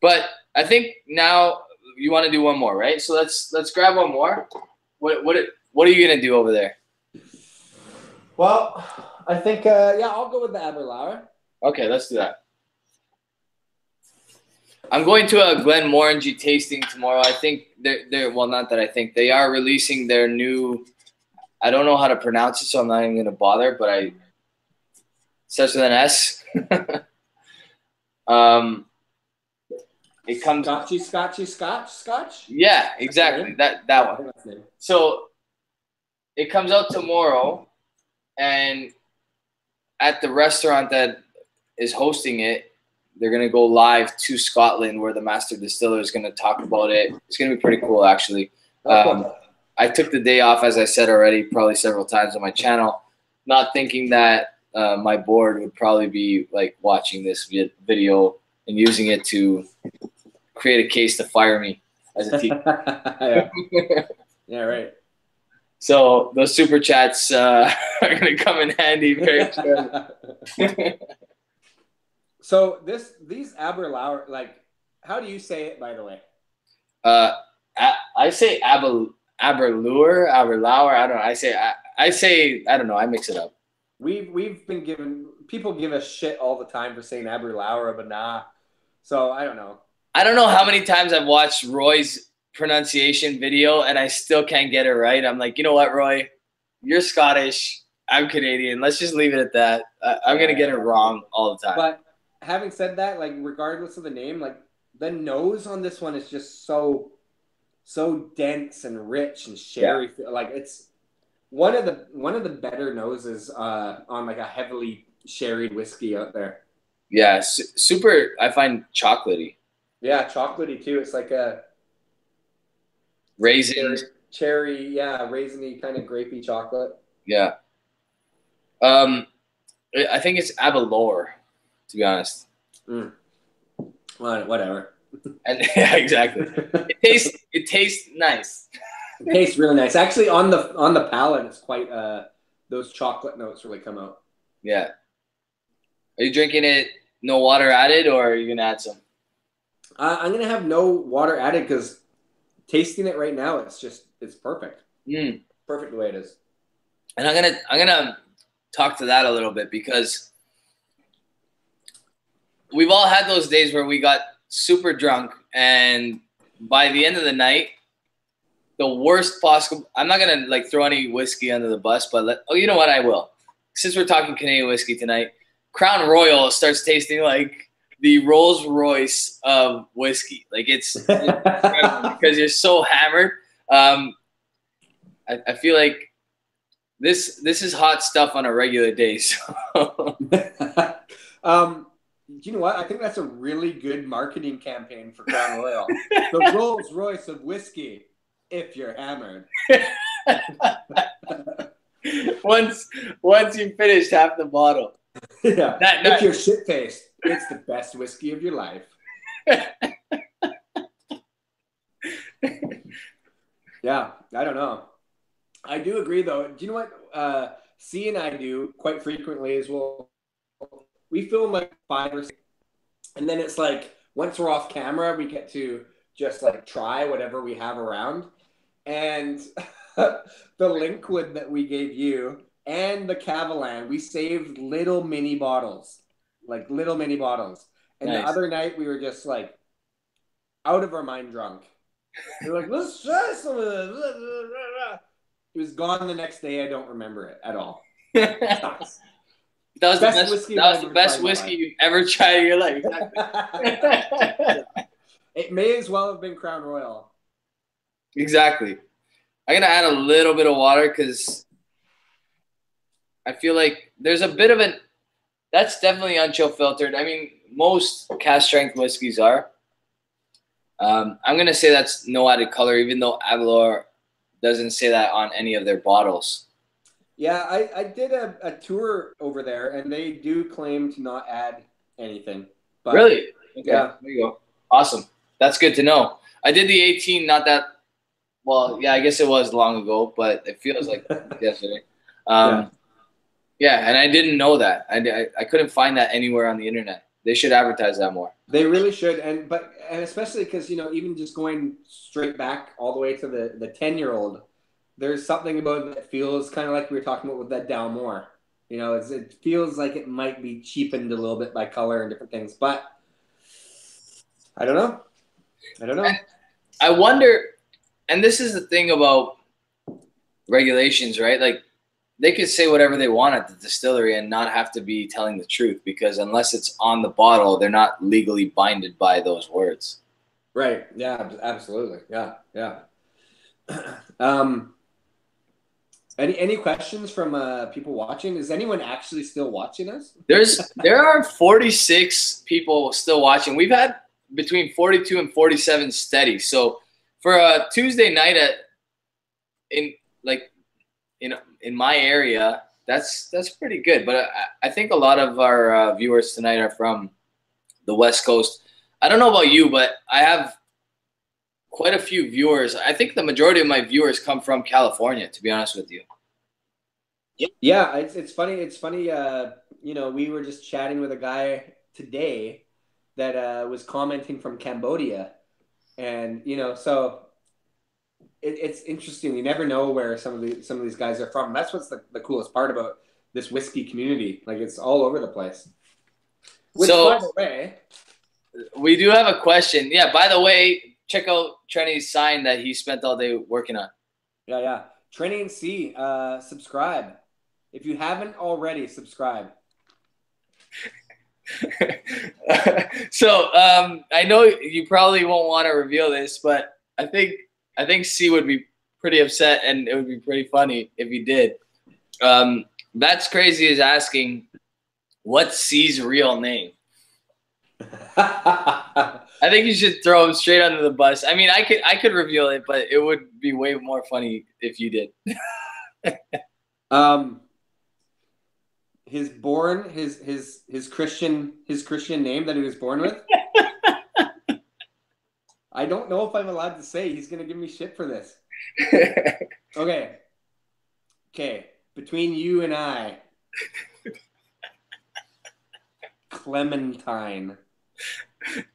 But I think now you want to do one more, right? So let's grab one more. What are you gonna do over there? Well, I think I'll go with the Aberlour. Okay, let's do that. I'm going to a Glenmorangie tasting tomorrow. I think they're well, not that I think they are releasing their new. I don't know how to pronounce it, so I'm not even gonna bother. But it starts with an S. It comes Scotch. Yeah, exactly. That one. So it comes out tomorrow, and at the restaurant that is hosting it, they're gonna go live to Scotland where the master distiller is gonna talk about it. It's gonna be pretty cool, actually. I took the day off, as I said already, probably several times on my channel, not thinking that my board would probably be like watching this video and using it to create a case to fire me as a teacher. Yeah, right. So those super chats are going to come in handy very soon. So these Aberlour, like, how do you say it, by the way? I say Aberlour. I don't know. I say I don't know. I mix it up. We've been people give us shit all the time for saying Aberlour, but nah. So I don't know. I don't know how many times I've watched Roy's pronunciation video and I still can't get it right. I'm like, you know what, Roy? You're Scottish. I'm Canadian. Let's just leave it at that. I'm going to get it wrong all the time. But having said that, like, regardless of the name, like, the nose on this one is just so dense and rich and sherry. Yeah. Like, it's one of the better noses on like a heavily sherried whiskey out there. Yeah, super. I find chocolatey. Yeah, chocolatey too. It's like a raisins, cherry, raisiny kind of grapey chocolate. Yeah, I think it's Abalore, to be honest. Well, whatever. And yeah, exactly. It tastes nice. It tastes really nice. Actually, on the palate, it's quite those chocolate notes really come out. Yeah. Are you drinking it no water added, or are you gonna add some? I'm gonna have no water added because tasting it right now, it's perfect. Perfect the way it is. And I'm gonna talk to that a little bit because we've all had those days where we got super drunk, and by the end of the night, the worst possible. I'm not gonna like throw any whiskey under the bus, but you know what? I will. Since we're talking Canadian whiskey tonight, Crown Royal starts tasting like the Rolls Royce of whiskey. Like it's because you're so hammered. I feel like this is hot stuff on a regular day. So. You know what? I think that's a really good marketing campaign for Crown Royal. The Rolls Royce of whiskey, if you're hammered. once you finished half the bottle. Yeah. If you're shit-faced, it's the best whiskey of your life. Yeah, I don't know. I do agree, though. Do you know what C and I do quite frequently as well? We film like 5 or 6, and then it's like once we're off camera, we get to just like try whatever we have around. And the Linkwood that we gave you and the Cavalan, we saved little mini bottles. And nice. The other night we were just like out of our mind drunk. We were like, let's try some of this. It was gone the next day. I don't remember it at all. That was the best whiskey you've ever tried in your life. It may as well have been Crown Royal. Exactly. I'm going to add a little bit of water because I feel like there's a bit of that's definitely unchill filtered. I mean, most cast strength whiskeys are. I'm going to say that's no added color, even though Avalor doesn't say that on any of their bottles. Yeah, I did a tour over there, and they do claim to not add anything. But, really? Okay. Yeah. There you go. Awesome. That's good to know. I did the 18 not that – well, yeah, I guess it was long ago, but it feels like yesterday. Yeah, and I didn't know that. I couldn't find that anywhere on the internet. They should advertise that more. They really should, and especially because, you know, even just going straight back all the way to the 10-year-old, there's something about it that feels kind of like we were talking about with that Dalmore. You know, it feels like it might be cheapened a little bit by color and different things, but I don't know. I wonder, and this is the thing about regulations, right? Like, they could say whatever they want at the distillery and not have to be telling the truth, because unless it's on the bottle, they're not legally binded by those words. Right. Yeah, absolutely. Yeah. Any questions from people watching? Is anyone actually still watching us? There are 46 people still watching. We've had between 42 and 47 steady. So for a Tuesday night in my area, that's pretty good. But I think a lot of our viewers tonight are from the West Coast. I don't know about you, but I have quite a few viewers. I think the majority of my viewers come from California, to be honest with you. Yeah, it's funny. It's funny. You know, we were just chatting with a guy today that was commenting from Cambodia, and you know, so it's interesting. You never know where some of these guys are from. That's what's the coolest part about this whiskey community. Like, it's all over the place. Which, so, by the way, we do have a question. Yeah, by the way, check out Trenny's sign that he spent all day working on. Yeah. Trenny C, subscribe. If you haven't already, subscribe. So I know you probably won't want to reveal this, but I think C would be pretty upset, and it would be pretty funny if you did. That's Crazy is asking, what's C's real name? I think you should throw him straight under the bus. I mean, I could reveal it, but it would be way more funny if you did. his Christian name that he was born with. I don't know if I'm allowed to say. He's gonna give me shit for this. Okay. Between you and I, Clementine.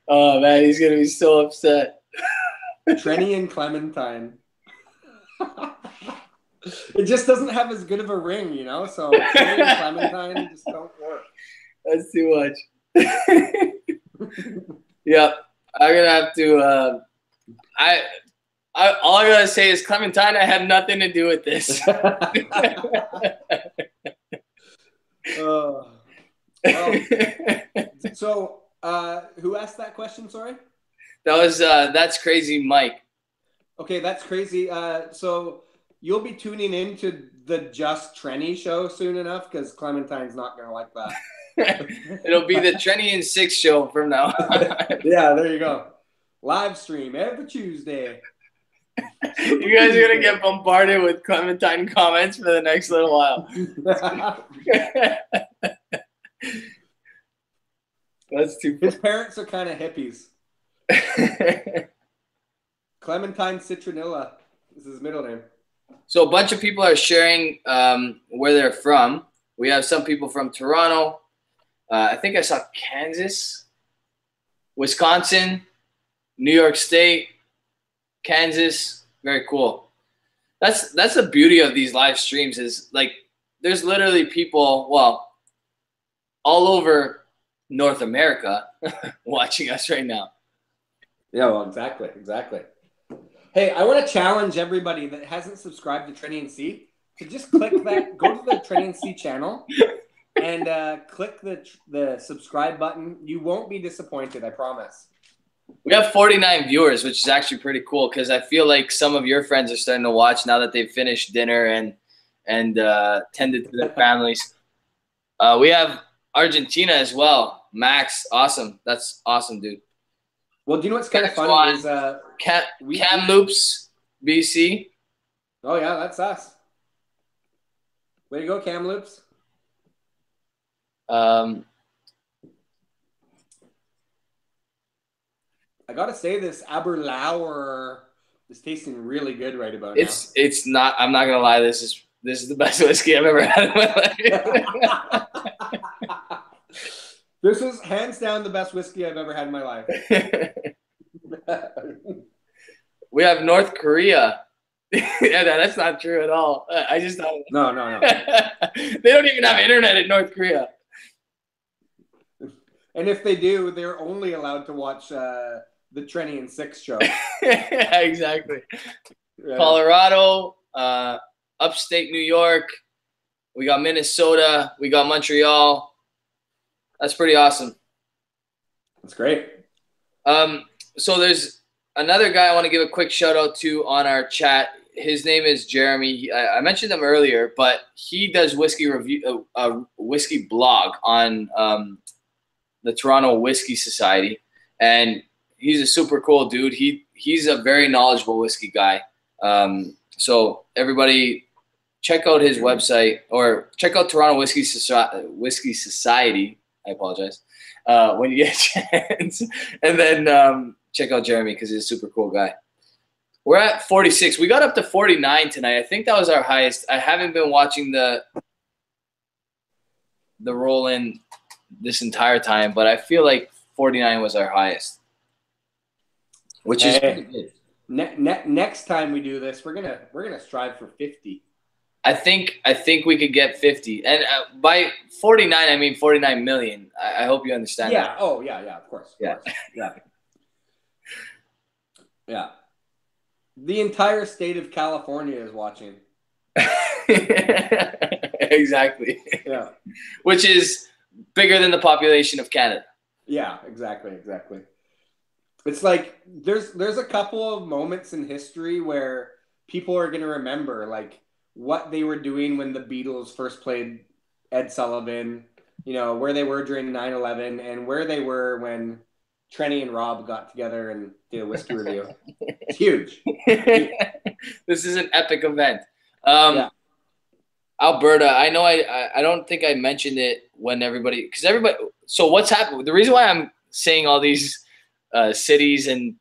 Oh man, he's gonna be so upset. Trenny and Clementine. It just doesn't have as good of a ring, you know. So Trenny and Clementine just don't work. That's too much. Yep, I'm gonna have to. All I gotta say is Clementine. I had nothing to do with this. Well, so who asked that question? Sorry. That was That's Crazy Mike. Okay, That's Crazy. So you'll be tuning into the Just Trenny show soon enough because Clementine's not gonna like that. It'll be the Trenny and 6 show from now on. Yeah, there you go. Live stream every Tuesday. You guys are gonna get bombarded with Clementine comments for the next little while. That's too funny. His parents are kind of hippies. Clementine Citronilla is his middle name. So a bunch of people are sharing where they're from. We have some people from Toronto. I think I saw Kansas, Wisconsin, New York State, Kansas. Very cool. That's the beauty of these live streams is like there's literally people, well, all over North America watching us right now. Yeah, well, exactly. Hey, I want to challenge everybody that hasn't subscribed to Trenny C to just click that, go to the Trenny C channel and click the subscribe button. You won't be disappointed, I promise. We have 49 viewers, which is actually pretty cool because I feel like some of your friends are starting to watch now that they've finished dinner and tended to their families. We have Argentina as well. Max, awesome. That's awesome, dude. Well, do you know what's kind of funny is Kamloops, BC. Oh yeah, that's us. Way to go, Kamloops. I gotta say this Aberlour is tasting really good right about now. It's not. I'm not gonna lie. This is the best whiskey I've ever had in my life. This is hands down the best whiskey I've ever had in my life. We have North Korea. Yeah, that's not true at all. I just thought. No. They don't even have internet in North Korea. And if they do, they're only allowed to watch the Trenny and 6 show. Yeah, exactly. Yeah. Colorado, upstate New York. We got Minnesota. We got Montreal. That's pretty awesome. That's great. So there's another guy I want to give a quick shout out to on our chat. His name is Jeremy. I mentioned him earlier, but he does whiskey review, whiskey blog on the Toronto Whiskey Society, and he's a super cool dude. He's a very knowledgeable whiskey guy. So everybody, check out his website or check out Toronto Whiskey Society. I apologize. When you get a chance, and then check out Jeremy because he's a super cool guy. We're at 46. We got up to 49 tonight. I think that was our highest. I haven't been watching the roll in this entire time, but I feel like 49 was our highest, which is pretty good. Next time we do this, we're gonna strive for 50. I think we could get 50, and by 49 I mean 49 million. I hope you understand. Yeah. That. Oh yeah. Of course. Yeah. Yeah. The entire state of California is watching. Exactly. Yeah. Which is bigger than the population of Canada. Yeah, exactly. It's like there's a couple of moments in history where people are going to remember like what they were doing when the Beatles first played Ed Sullivan, you know, where they were during 9/11 and where they were when Trenny and Rob got together and did a whiskey review. It's huge. This is an epic event. Yeah. Alberta. I know. I don't think I mentioned it when everybody, because everybody. So what's happened? The reason why I'm saying all these cities and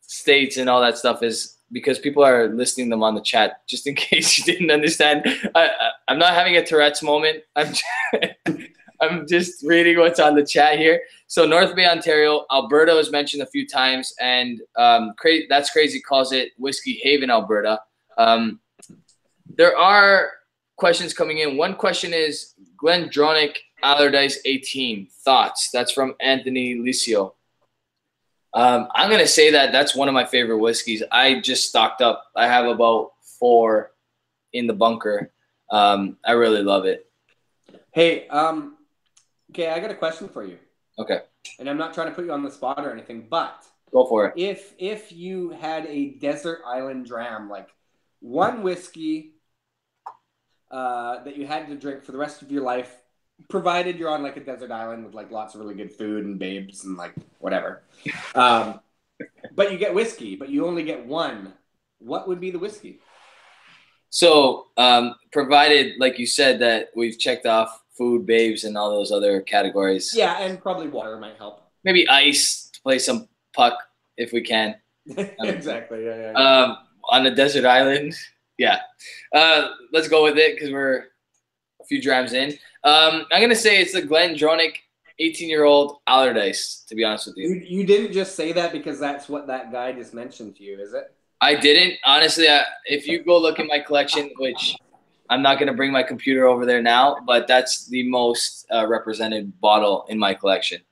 states and all that stuff is because people are listing them on the chat. Just in case you didn't understand, I'm not having a Tourette's moment. I'm just reading what's on the chat here. So North Bay, Ontario, Alberta was mentioned a few times, and That's Crazy calls it Whiskey Haven, Alberta. There are questions coming in. One question is Glendronach Allardyce 18 thoughts. That's from Anthony Licio. I'm gonna say that's one of my favorite whiskeys. I just stocked up. I have about 4 in the bunker. I really love it. Hey, okay, I got a question for you. Okay. And I'm not trying to put you on the spot or anything, but go for it. If you had a desert island dram, like one whiskey that you had to drink for the rest of your life, provided you're on like a desert island with like lots of really good food and babes and like whatever, but you get whiskey, but you only get one, what would be the whiskey? So provided, like you said, that we've checked off food, babes, and all those other categories. Yeah, and probably water might help. Maybe ice to play some puck if we can. Exactly. Yeah. On a desert island. Yeah. Let's go with it because we're a few drams in. I'm going to say it's the Glendronach 18-year-old Allardyce, to be honest with you. You didn't just say that because that's what that guy just mentioned to you, is it? I didn't. Honestly, if you go look at my collection, which I'm not going to bring my computer over there now, but that's the most represented bottle in my collection.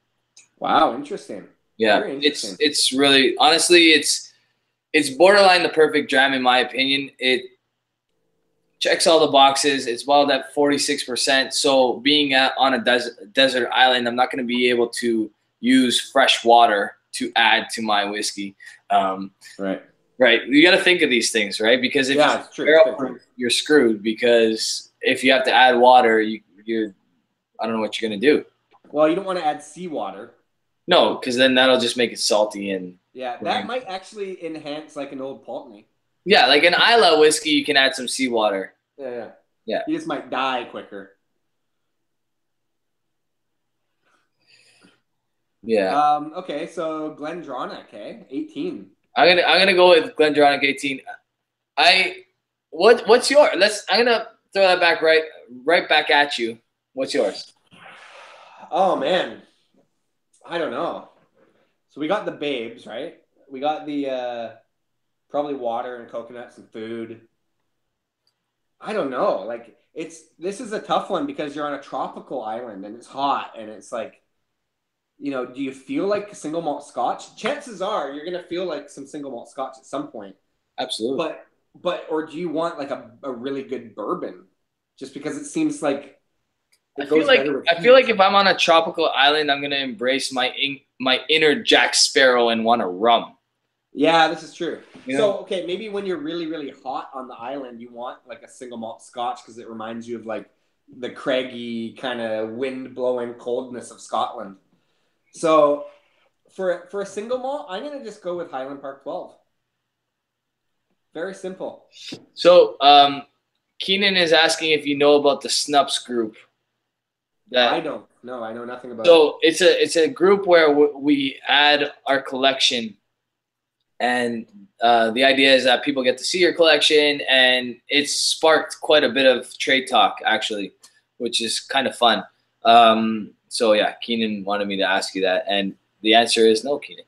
Wow, interesting. Yeah, very interesting. It's really, honestly, it's borderline the perfect dram in my opinion. It checks all the boxes. It's bottled at 46%. So being on a desert island, I'm not going to be able to use fresh water to add to my whiskey. Right. Right. You got to think of these things, right? Because if you're screwed, because if you have to add water, you're I don't know what you're going to do. Well, you don't want to add seawater. No, because then that'll just make it salty. And yeah, that might actually enhance like an old Pulteney. Yeah, like an Islay whiskey, you can add some seawater. Yeah. Yeah. You just might die quicker. Yeah. Okay, so Glendronach, 18. I'm gonna go with Glendronach 18. What's yours? I'm gonna throw that back right back at you. What's yours? Oh man, I don't know. So we got the babes, right? We got the probably water and coconuts and food. I don't know. Like this is a tough one because you're on a tropical island and it's hot and it's like, you know, do you feel like single malt Scotch? Chances are you're gonna feel like some single malt Scotch at some point. Absolutely. But or do you want like a really good bourbon? Just because it seems like I feel like if I'm on a tropical island, I'm gonna embrace my inner Jack Sparrow and want a rum. Yeah, this is true. You know? So okay, maybe when you're really really hot on the island, you want like a single malt Scotch because it reminds you of like the craggy kind of wind blowing coldness of Scotland. So for a single malt, I'm going to just go with Highland Park 12. Very simple. So Keenan is asking if you know about the Snups group. I don't. No, I know nothing about it. So it's a group where we add our collection, and the idea is that people get to see your collection, and it's sparked quite a bit of trade talk actually, which is kind of fun. So yeah, Keenan wanted me to ask you that, and the answer is no, Keenan.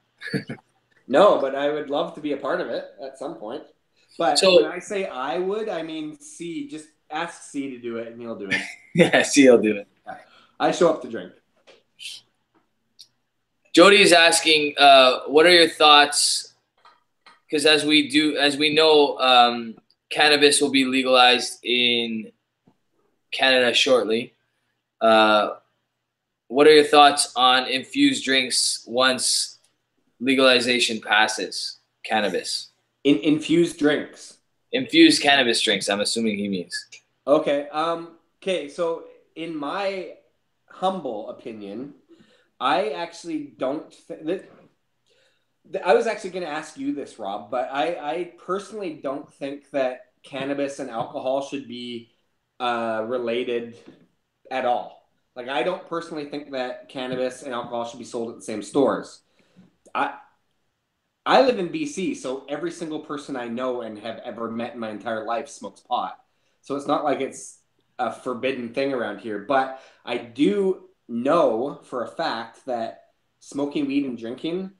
No, but I would love to be a part of it at some point. But when I say I would, I mean C. Just ask C to do it, and he'll do it. Yeah, C will do it. I show up to drink. Jody is asking, what are your thoughts? Because as we know, cannabis will be legalized in Canada shortly. What are your thoughts on infused drinks once legalization passes? Cannabis. Infused drinks. Infused cannabis drinks, I'm assuming he means. Okay. Okay, so in my humble opinion, I actually don't I was actually going to ask you this, Rob, but I personally don't think that cannabis and alcohol should be related at all. Like, I don't personally think that cannabis and alcohol should be sold at the same stores. I live in BC, so every single person I know and have ever met in my entire life smokes pot. So it's not like it's a forbidden thing around here. But I do know for a fact that smoking weed and drinking,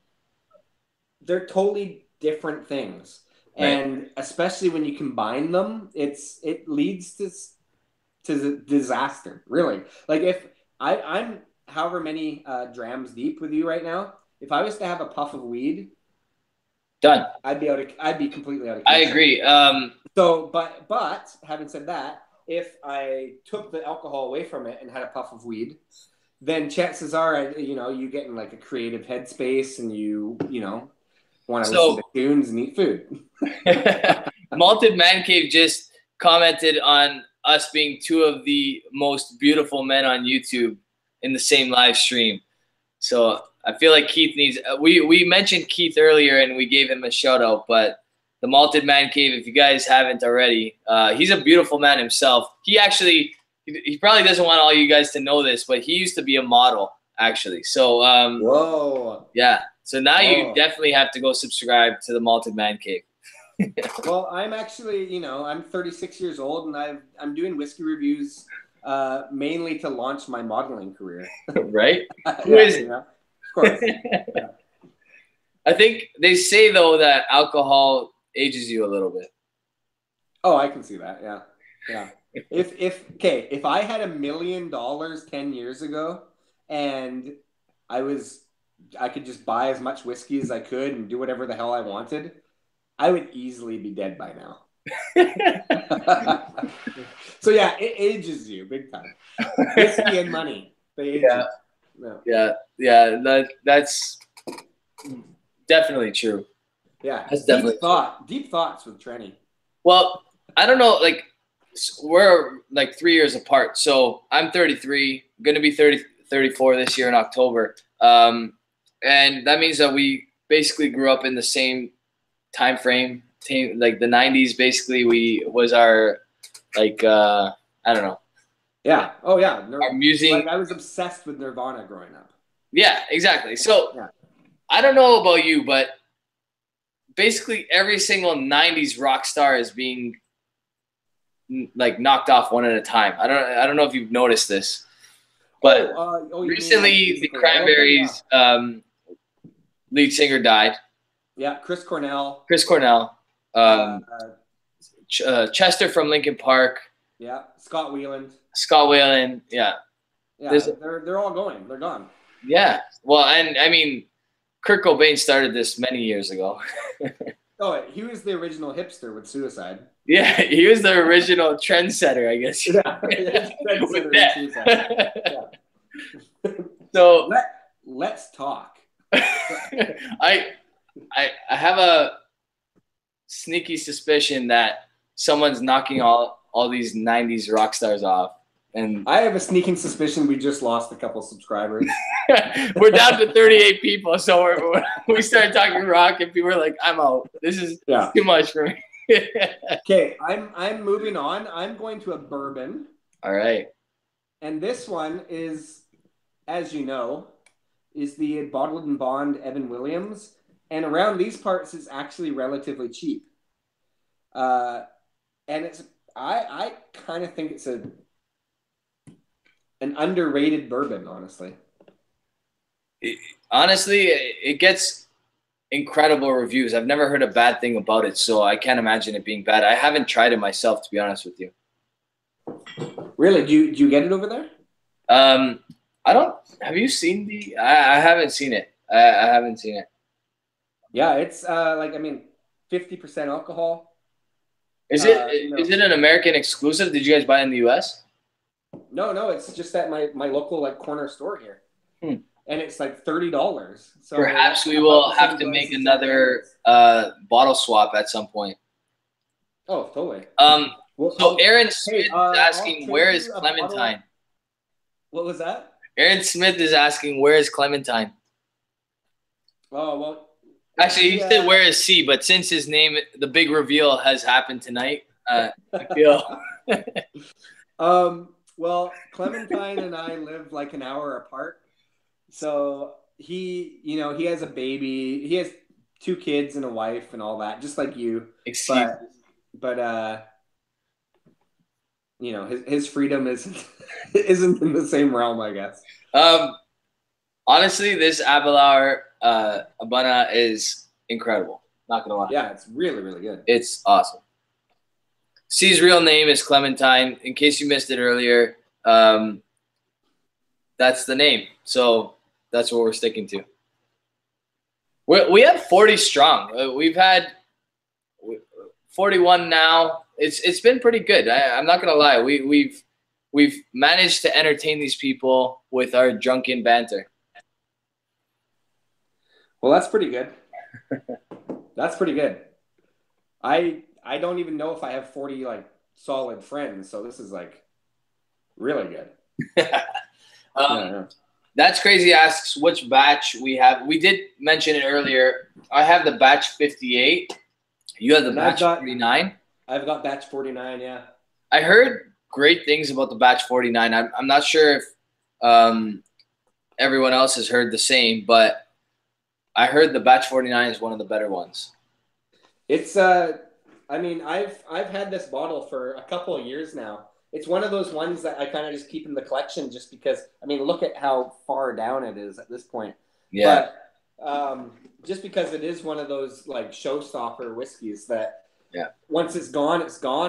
they're totally different things. Right. And especially when you combine them, it leads to disaster, really. Like, if I'm however many drams deep with you right now, if I was to have a puff of weed, done. I'd be completely out of control. I agree. So, but having said that, if I took the alcohol away from it and had a puff of weed, then chances are, you get in like a creative headspace and you want to listen to tunes and eat food. Malted Man Cave just commented on us being two of the most beautiful men on YouTube in the same live stream. So I feel like Keith needs, we mentioned Keith earlier and we gave him a shout out, but the Malted Man Cave, if you guys haven't already, he's a beautiful man himself. He probably doesn't want all you guys to know this, but he used to be a model actually. So, whoa. Yeah. So now you definitely have to go subscribe to the Malted Man Cave. Well, I'm actually, I'm 36 years old and I'm doing whiskey reviews mainly to launch my modeling career. Right? Who is it? Of course. Yeah. I think they say though that alcohol ages you a little bit. Oh, I can see that. Yeah. Yeah. If I had $1 million 10 years ago and I could just buy as much whiskey as I could and do whatever the hell I wanted, I would easily be dead by now. So yeah, it ages you big time. Whiskey and money. They age you. Yeah. That's definitely true. Yeah. That's definitely deep thoughts with Trenny. Well, I don't know, like we're like 3 years apart. So I'm 33, going to be 34 this year in October. And that means that we basically grew up in the same time frame, like the 90s. Basically, was our like I don't know. Yeah. Oh yeah. Our music. Like, I was obsessed with Nirvana growing up. Yeah, exactly. So I don't know about you, but basically every single 90s rock star is being like knocked off one at a time. I don't know if you've noticed this, but recently the Cranberries lead singer died. Yeah, Chris Cornell. Chester from Linkin Park. Yeah, Scott Weiland. Yeah. Yeah, they're all going. They're gone. Yeah. Well, and I mean, Kurt Cobain started this many years ago. Oh, he was the original hipster with suicide. Yeah, he was the original trendsetter, I guess. Yeah, trendsetter with suicide. Yeah. So let's talk. I have a sneaky suspicion that someone's knocking all these 90s rock stars off. And I have a sneaking suspicion we just lost a couple subscribers. We're down to 38 people, so we started talking rock, and people were like, "I'm out. This is too much for me." Okay, I'm moving on. I'm going to a bourbon. All right. And this one is, as you know, is the Bottled and Bond Evan Williams, and around these parts is actually relatively cheap. And it's I kind of think it's an underrated bourbon, honestly. Honestly, it gets incredible reviews. I've never heard a bad thing about it, so I can't imagine it being bad. I haven't tried it myself, to be honest with you. Really? Do you get it over there? I don't. Have you seen the? I haven't seen it. I haven't seen it. Yeah, it's 50% alcohol. Is it an American exclusive? Did you guys buy it in the U.S.? No, it's just at my local corner store here. And it's like $30. So perhaps we will have to make another bottle swap at some point. Oh, totally. So Aaron Smith is asking, where is Clementine? What was that? Aaron Smith is asking, where is Clementine? Oh, well. Actually, he said, where is C? But since his name, the big reveal has happened tonight, I feel. Well, Clementine and I live like an hour apart. So he has a baby. He has 2 kids and a wife and all that, just like you. But his freedom isn't in the same realm, I guess. Honestly, this Abelauer Abana is incredible. Not gonna lie. Yeah, it's really, really good. It's awesome. C's real name is Clementine. In case you missed it earlier, that's the name. So that's what we're sticking to. We have 40 strong. We've had 41 now. It's been pretty good. I'm not gonna lie. We've managed to entertain these people with our drunken banter. Well, that's pretty good. That's pretty good. I don't even know if I have 40 like solid friends, so this is like really good. That's Crazy asks which batch we have. We did mention it earlier. I have the batch 58. You have the batch 49. I've got batch 49. Yeah. I heard great things about the batch 49. I'm not sure if everyone else has heard the same, but I heard the batch 49 is one of the better ones. It's I mean, I've had this bottle for a couple of years now. It's one of those ones that I kind of just keep in the collection just because, I mean, look at how far down it is at this point. Yeah. But just because it is one of those like showstopper whiskeys that once it's gone,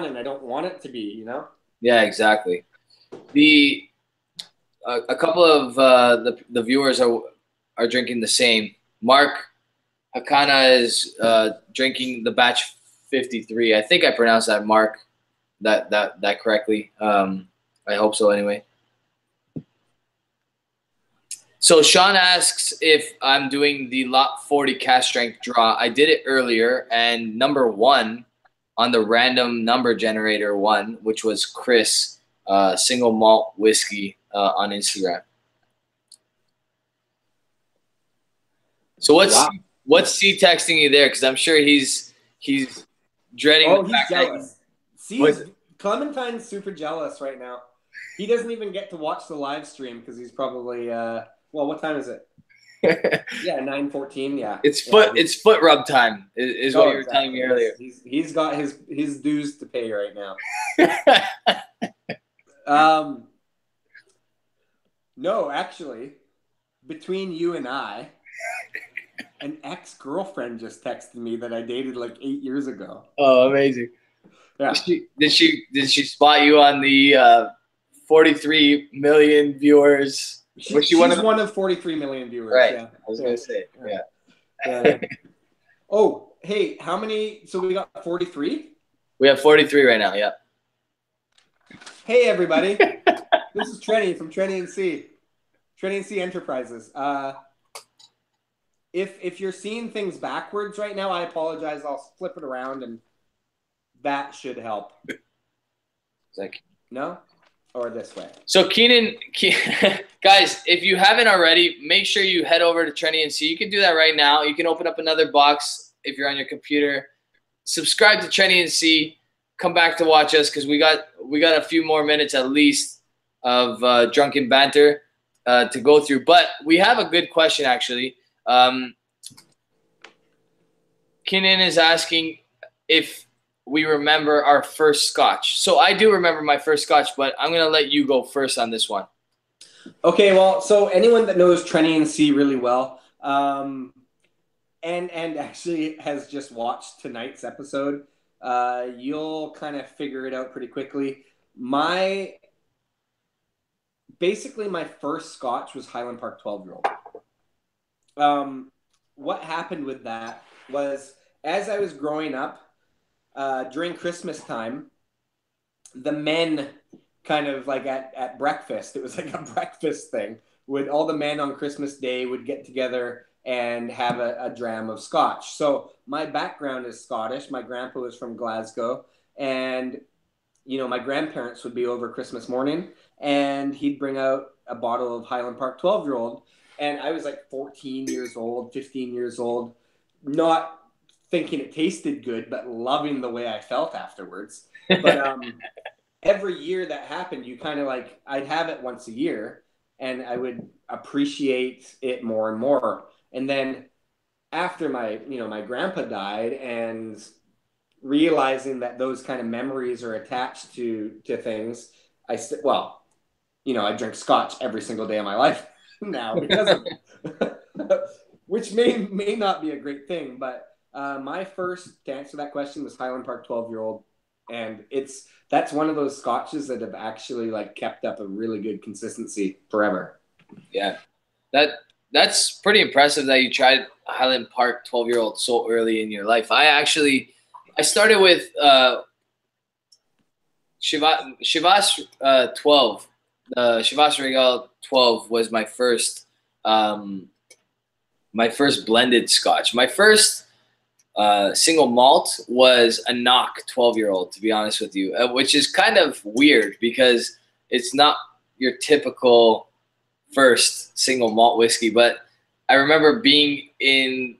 and I don't want it to be, you know? Yeah, exactly. A couple of the viewers are drinking the same. Mark Hakana is drinking the batch 53. I think I pronounced that, Mark, that correctly. I hope so anyway. So Sean asks if I'm doing the lot 40 cast strength draw. I did it earlier, and number 1 on the random number generator one, which was Chris, single malt whiskey on Instagram. So what's C texting you there? Because I'm sure he's dreading. Oh, he's jealous. Clementine's super jealous right now. He doesn't even get to watch the live stream because he's probably well, what time is it? Yeah, 9:14. Yeah, it's foot rub time. Is what you were telling me earlier. He's got his dues to pay right now. No, actually, between you and I, an ex-girlfriend just texted me that I dated like 8 years ago. Oh, amazing! Yeah. Did she spot you on the 43 million viewers? She's one of 43 million viewers. Right. Yeah. I was gonna say. Yeah. Oh, hey, how many? So we got 43. We have 43 right now. Yeah. Hey, everybody. This is Trenny from Trenny C. Trenny C Enterprises. If you're seeing things backwards right now, I apologize. I'll flip it around, and that should help. No? Or this way. So Keenan, guys, if you haven't already, make sure you head over to Trenny C. You can do that right now. You can open up another box if you're on your computer. Subscribe to Trenny C. Come back to watch us because we got a few more minutes at least of drunken banter to go through. But we have a good question actually. Keenan is asking if we remember our first Scotch. So I do remember my first Scotch, but I'm going to let you go first on this one. Okay, well, so anyone that knows Trenny C really well and actually has just watched tonight's episode, you'll kind of figure it out pretty quickly. Basically my first Scotch was Highland Park 12-year-old. What happened with that was as I was growing up, during Christmas time, the men kind of like at breakfast, it was like a breakfast thing, all the men on Christmas Day would get together and have a dram of Scotch. So my background is Scottish. My grandpa was from Glasgow, and my grandparents would be over Christmas morning, and he'd bring out a bottle of Highland Park 12-year-old, and I was like 14 years old, 15 years old, not thinking it tasted good, but loving the way I felt afterwards. But every year that happened, you kind of like, I'd have it once a year and I would appreciate it more and more. And then after my, my grandpa died and realizing that those kind of memories are attached to things, I said, well, I drink Scotch every single day of my life now because of it, which may not be a great thing. But my first, to answer that question, was Highland Park 12-year-old. And that's one of those Scotches that have actually like kept up a really good consistency forever. Yeah. That's pretty impressive that you tried Highland Park 12-year-old so early in your life. I started with Chivas 12. The Chivas Regal 12 was my first blended Scotch. My first single malt was a knock 12-year-old, to be honest with you, which is kind of weird because it's not your typical first single malt whiskey. But I remember being in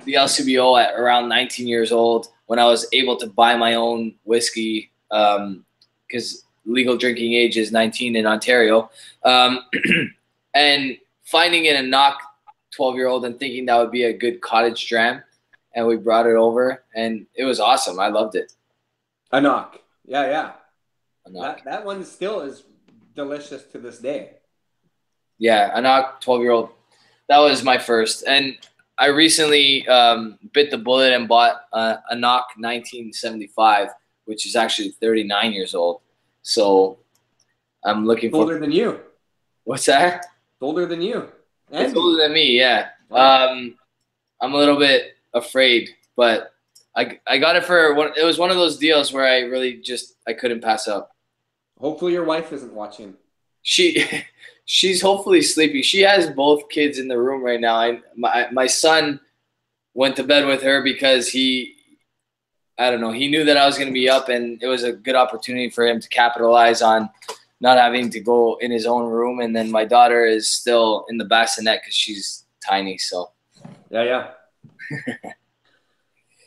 the LCBO at around 19 years old when I was able to buy my own whiskey because legal drinking age is 19 in Ontario, and finding in a knock 12-year-old and thinking that would be a good cottage dram. And we brought it over, and it was awesome. I loved it. A knock. Yeah. A knock. That one still is delicious to this day. Yeah, a knock 12-year-old. That was my first. And I recently bit the bullet and bought a knock 1975, which is actually 39 years old. So I'm looking for... Older than you. What's that? Older than you. It's older than me, yeah. I'm a little bit afraid, but I got it for it was one of those deals where I really I couldn't pass up. Hopefully your wife isn't watching. She's hopefully sleeping. She has both kids in the room right now. My son went to bed with her because he knew that I was going to be up, and it was a good opportunity for him to capitalize on not having to go in his own room. And then my daughter is still in the bassinet because she's tiny. So yeah.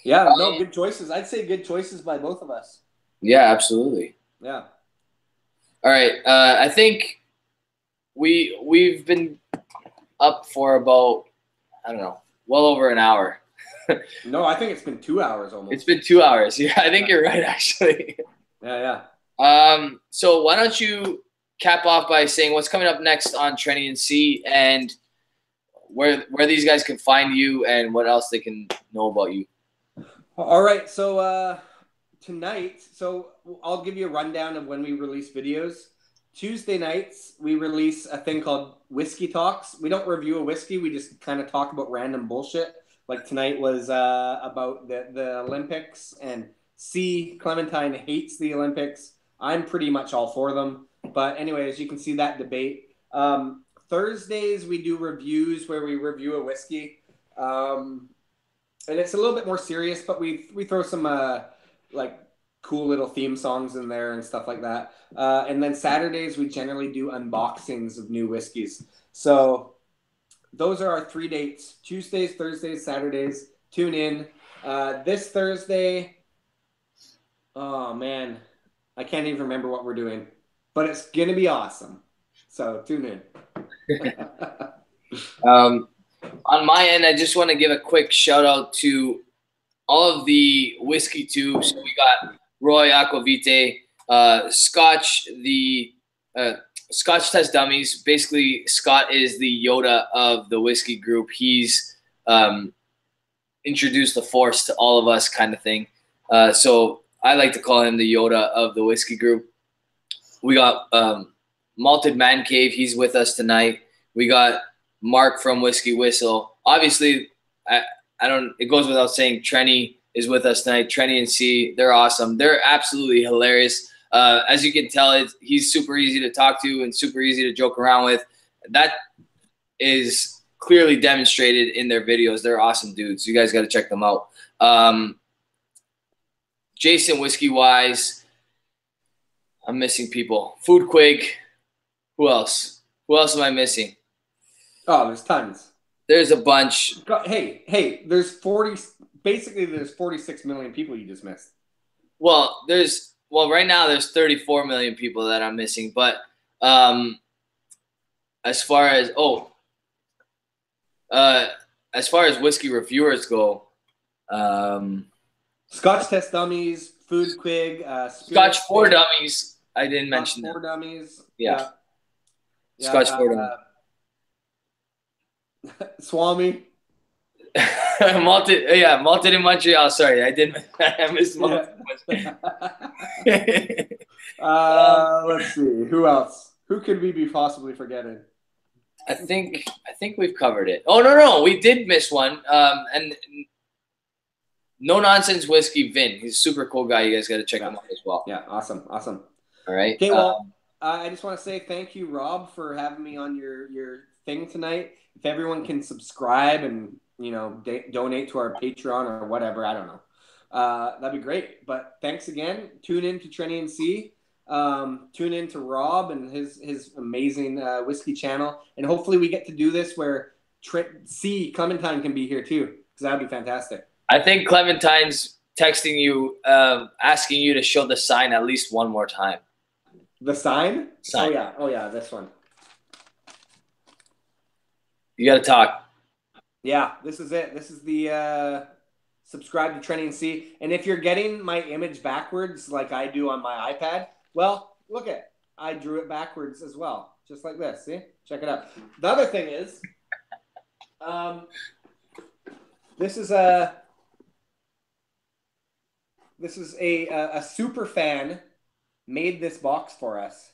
Yeah, no, good choices. I'd say good choices by both of us. Yeah, absolutely. Yeah. All right. I think we've been up for about, I don't know, well over an hour. No, I think it's been 2 hours almost. It's been 2 hours. Yeah, I think you're right, actually. Yeah. So why don't you cap off by saying what's coming up next on Trenny C and where these guys can find you and what else they can know about you. All right. So tonight, I'll give you a rundown of when we release videos. Tuesday nights, we release a thing called Whiskey Talks. We don't review a whiskey. We just kind of talk about random bullshit. Like tonight was about the Olympics, and Clementine hates the Olympics. I'm pretty much all for them. But anyways, you can see that debate. Thursdays, we do reviews where we review a whiskey. And it's a little bit more serious, but we throw some like cool little theme songs in there and stuff like that. And then Saturdays, we generally do unboxings of new whiskeys. So those are our 3 dates: Tuesdays, Thursdays, Saturdays. Tune in. This Thursday, oh man, I can't even remember what we're doing, but it's going to be awesome. So tune in. On my end, I just want to give a quick shout out to all of the WhiskyTube. So we got Roy, Aqvavitae, Scotch, the Scotch Test Dummies. Basically, Scott is the Yoda of the whiskey group. He's introduced the Force to all of us, kind of thing. So I like to call him the Yoda of the whiskey group. We got Malted Man Cave. He's with us tonight. We got Mark from Whistle. Obviously, it goes without saying, Trenny is with us tonight. Trenny C, they're awesome. They're absolutely hilarious. As you can tell, he's super easy to talk to and super easy to joke around with. That is clearly demonstrated in their videos. They're awesome dudes. You guys got to check them out. JasonWhiskyWise. I'm missing people. Foodquig. Who else? Who else am I missing? Oh, there's tons. There's a bunch. Hey, there's 46 million people you just missed. Well, well, right now there's 34 million people that I'm missing, but as far as whiskey reviewers go, Scotch Test Dummies, Foodquig, Scotch for Dummies. I didn't mention that. For Dummies. Yeah. Scotch for Dummies. Swami. Malted in Montreal. Sorry, I missed Malted. Let's see. Who else? Who could we be possibly forgetting? I think we've covered it. Oh no, we did miss one. And No Nonsense Whisky Vin. He's a super cool guy. You guys got to check him out as well. Yeah, awesome. All right. Okay, well, I just want to say thank you, Rob, for having me on your thing tonight. If everyone can subscribe and donate to our Patreon or whatever, I don't know. That'd be great. But thanks again. Tune in to Trenny C. Tune in to Rob and his amazing whiskey channel, and hopefully we get to do this where Clementine can be here too, because that would be fantastic. I think Clementine's texting you, asking you to show the sign at least one more time. The sign? Oh yeah, this one. You got to talk. Yeah, this is it. This is the subscribe to Trenny C. And if you're getting my image backwards like I do on my iPad, well, look at it. I drew it backwards as well, just like this. See? Check it out. The other thing is, this is a super fan made this box for us.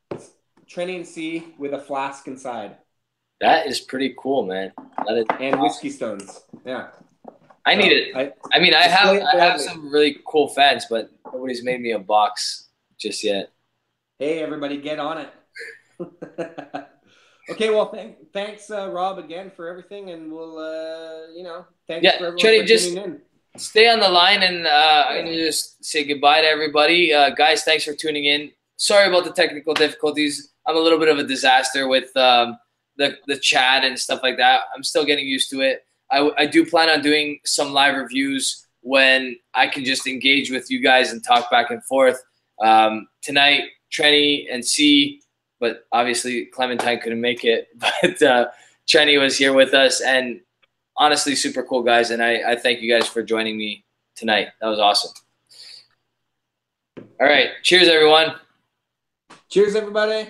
It's Trenny C with a flask inside. That is pretty cool, man. That is and whiskey stones. Yeah. I need it. I have some really cool fans, but nobody's made me a box just yet. Hey, everybody, get on it. Okay, well, thanks, Rob, again for everything, and we'll, thanks for everyone Trenny, for just tuning in. Stay on the line, and I'm going to just say goodbye to everybody. Guys, thanks for tuning in. Sorry about the technical difficulties. I'm a little bit of a disaster with the chat and stuff like that. I'm still getting used to it. I do plan on doing some live reviews when I can just engage with you guys and talk back and forth. Tonight, Trenny and C, but obviously Clementine couldn't make it. But Trenny was here with us, and honestly, super cool guys. And I thank you guys for joining me tonight. That was awesome. All right. Cheers, everyone. Cheers, everybody.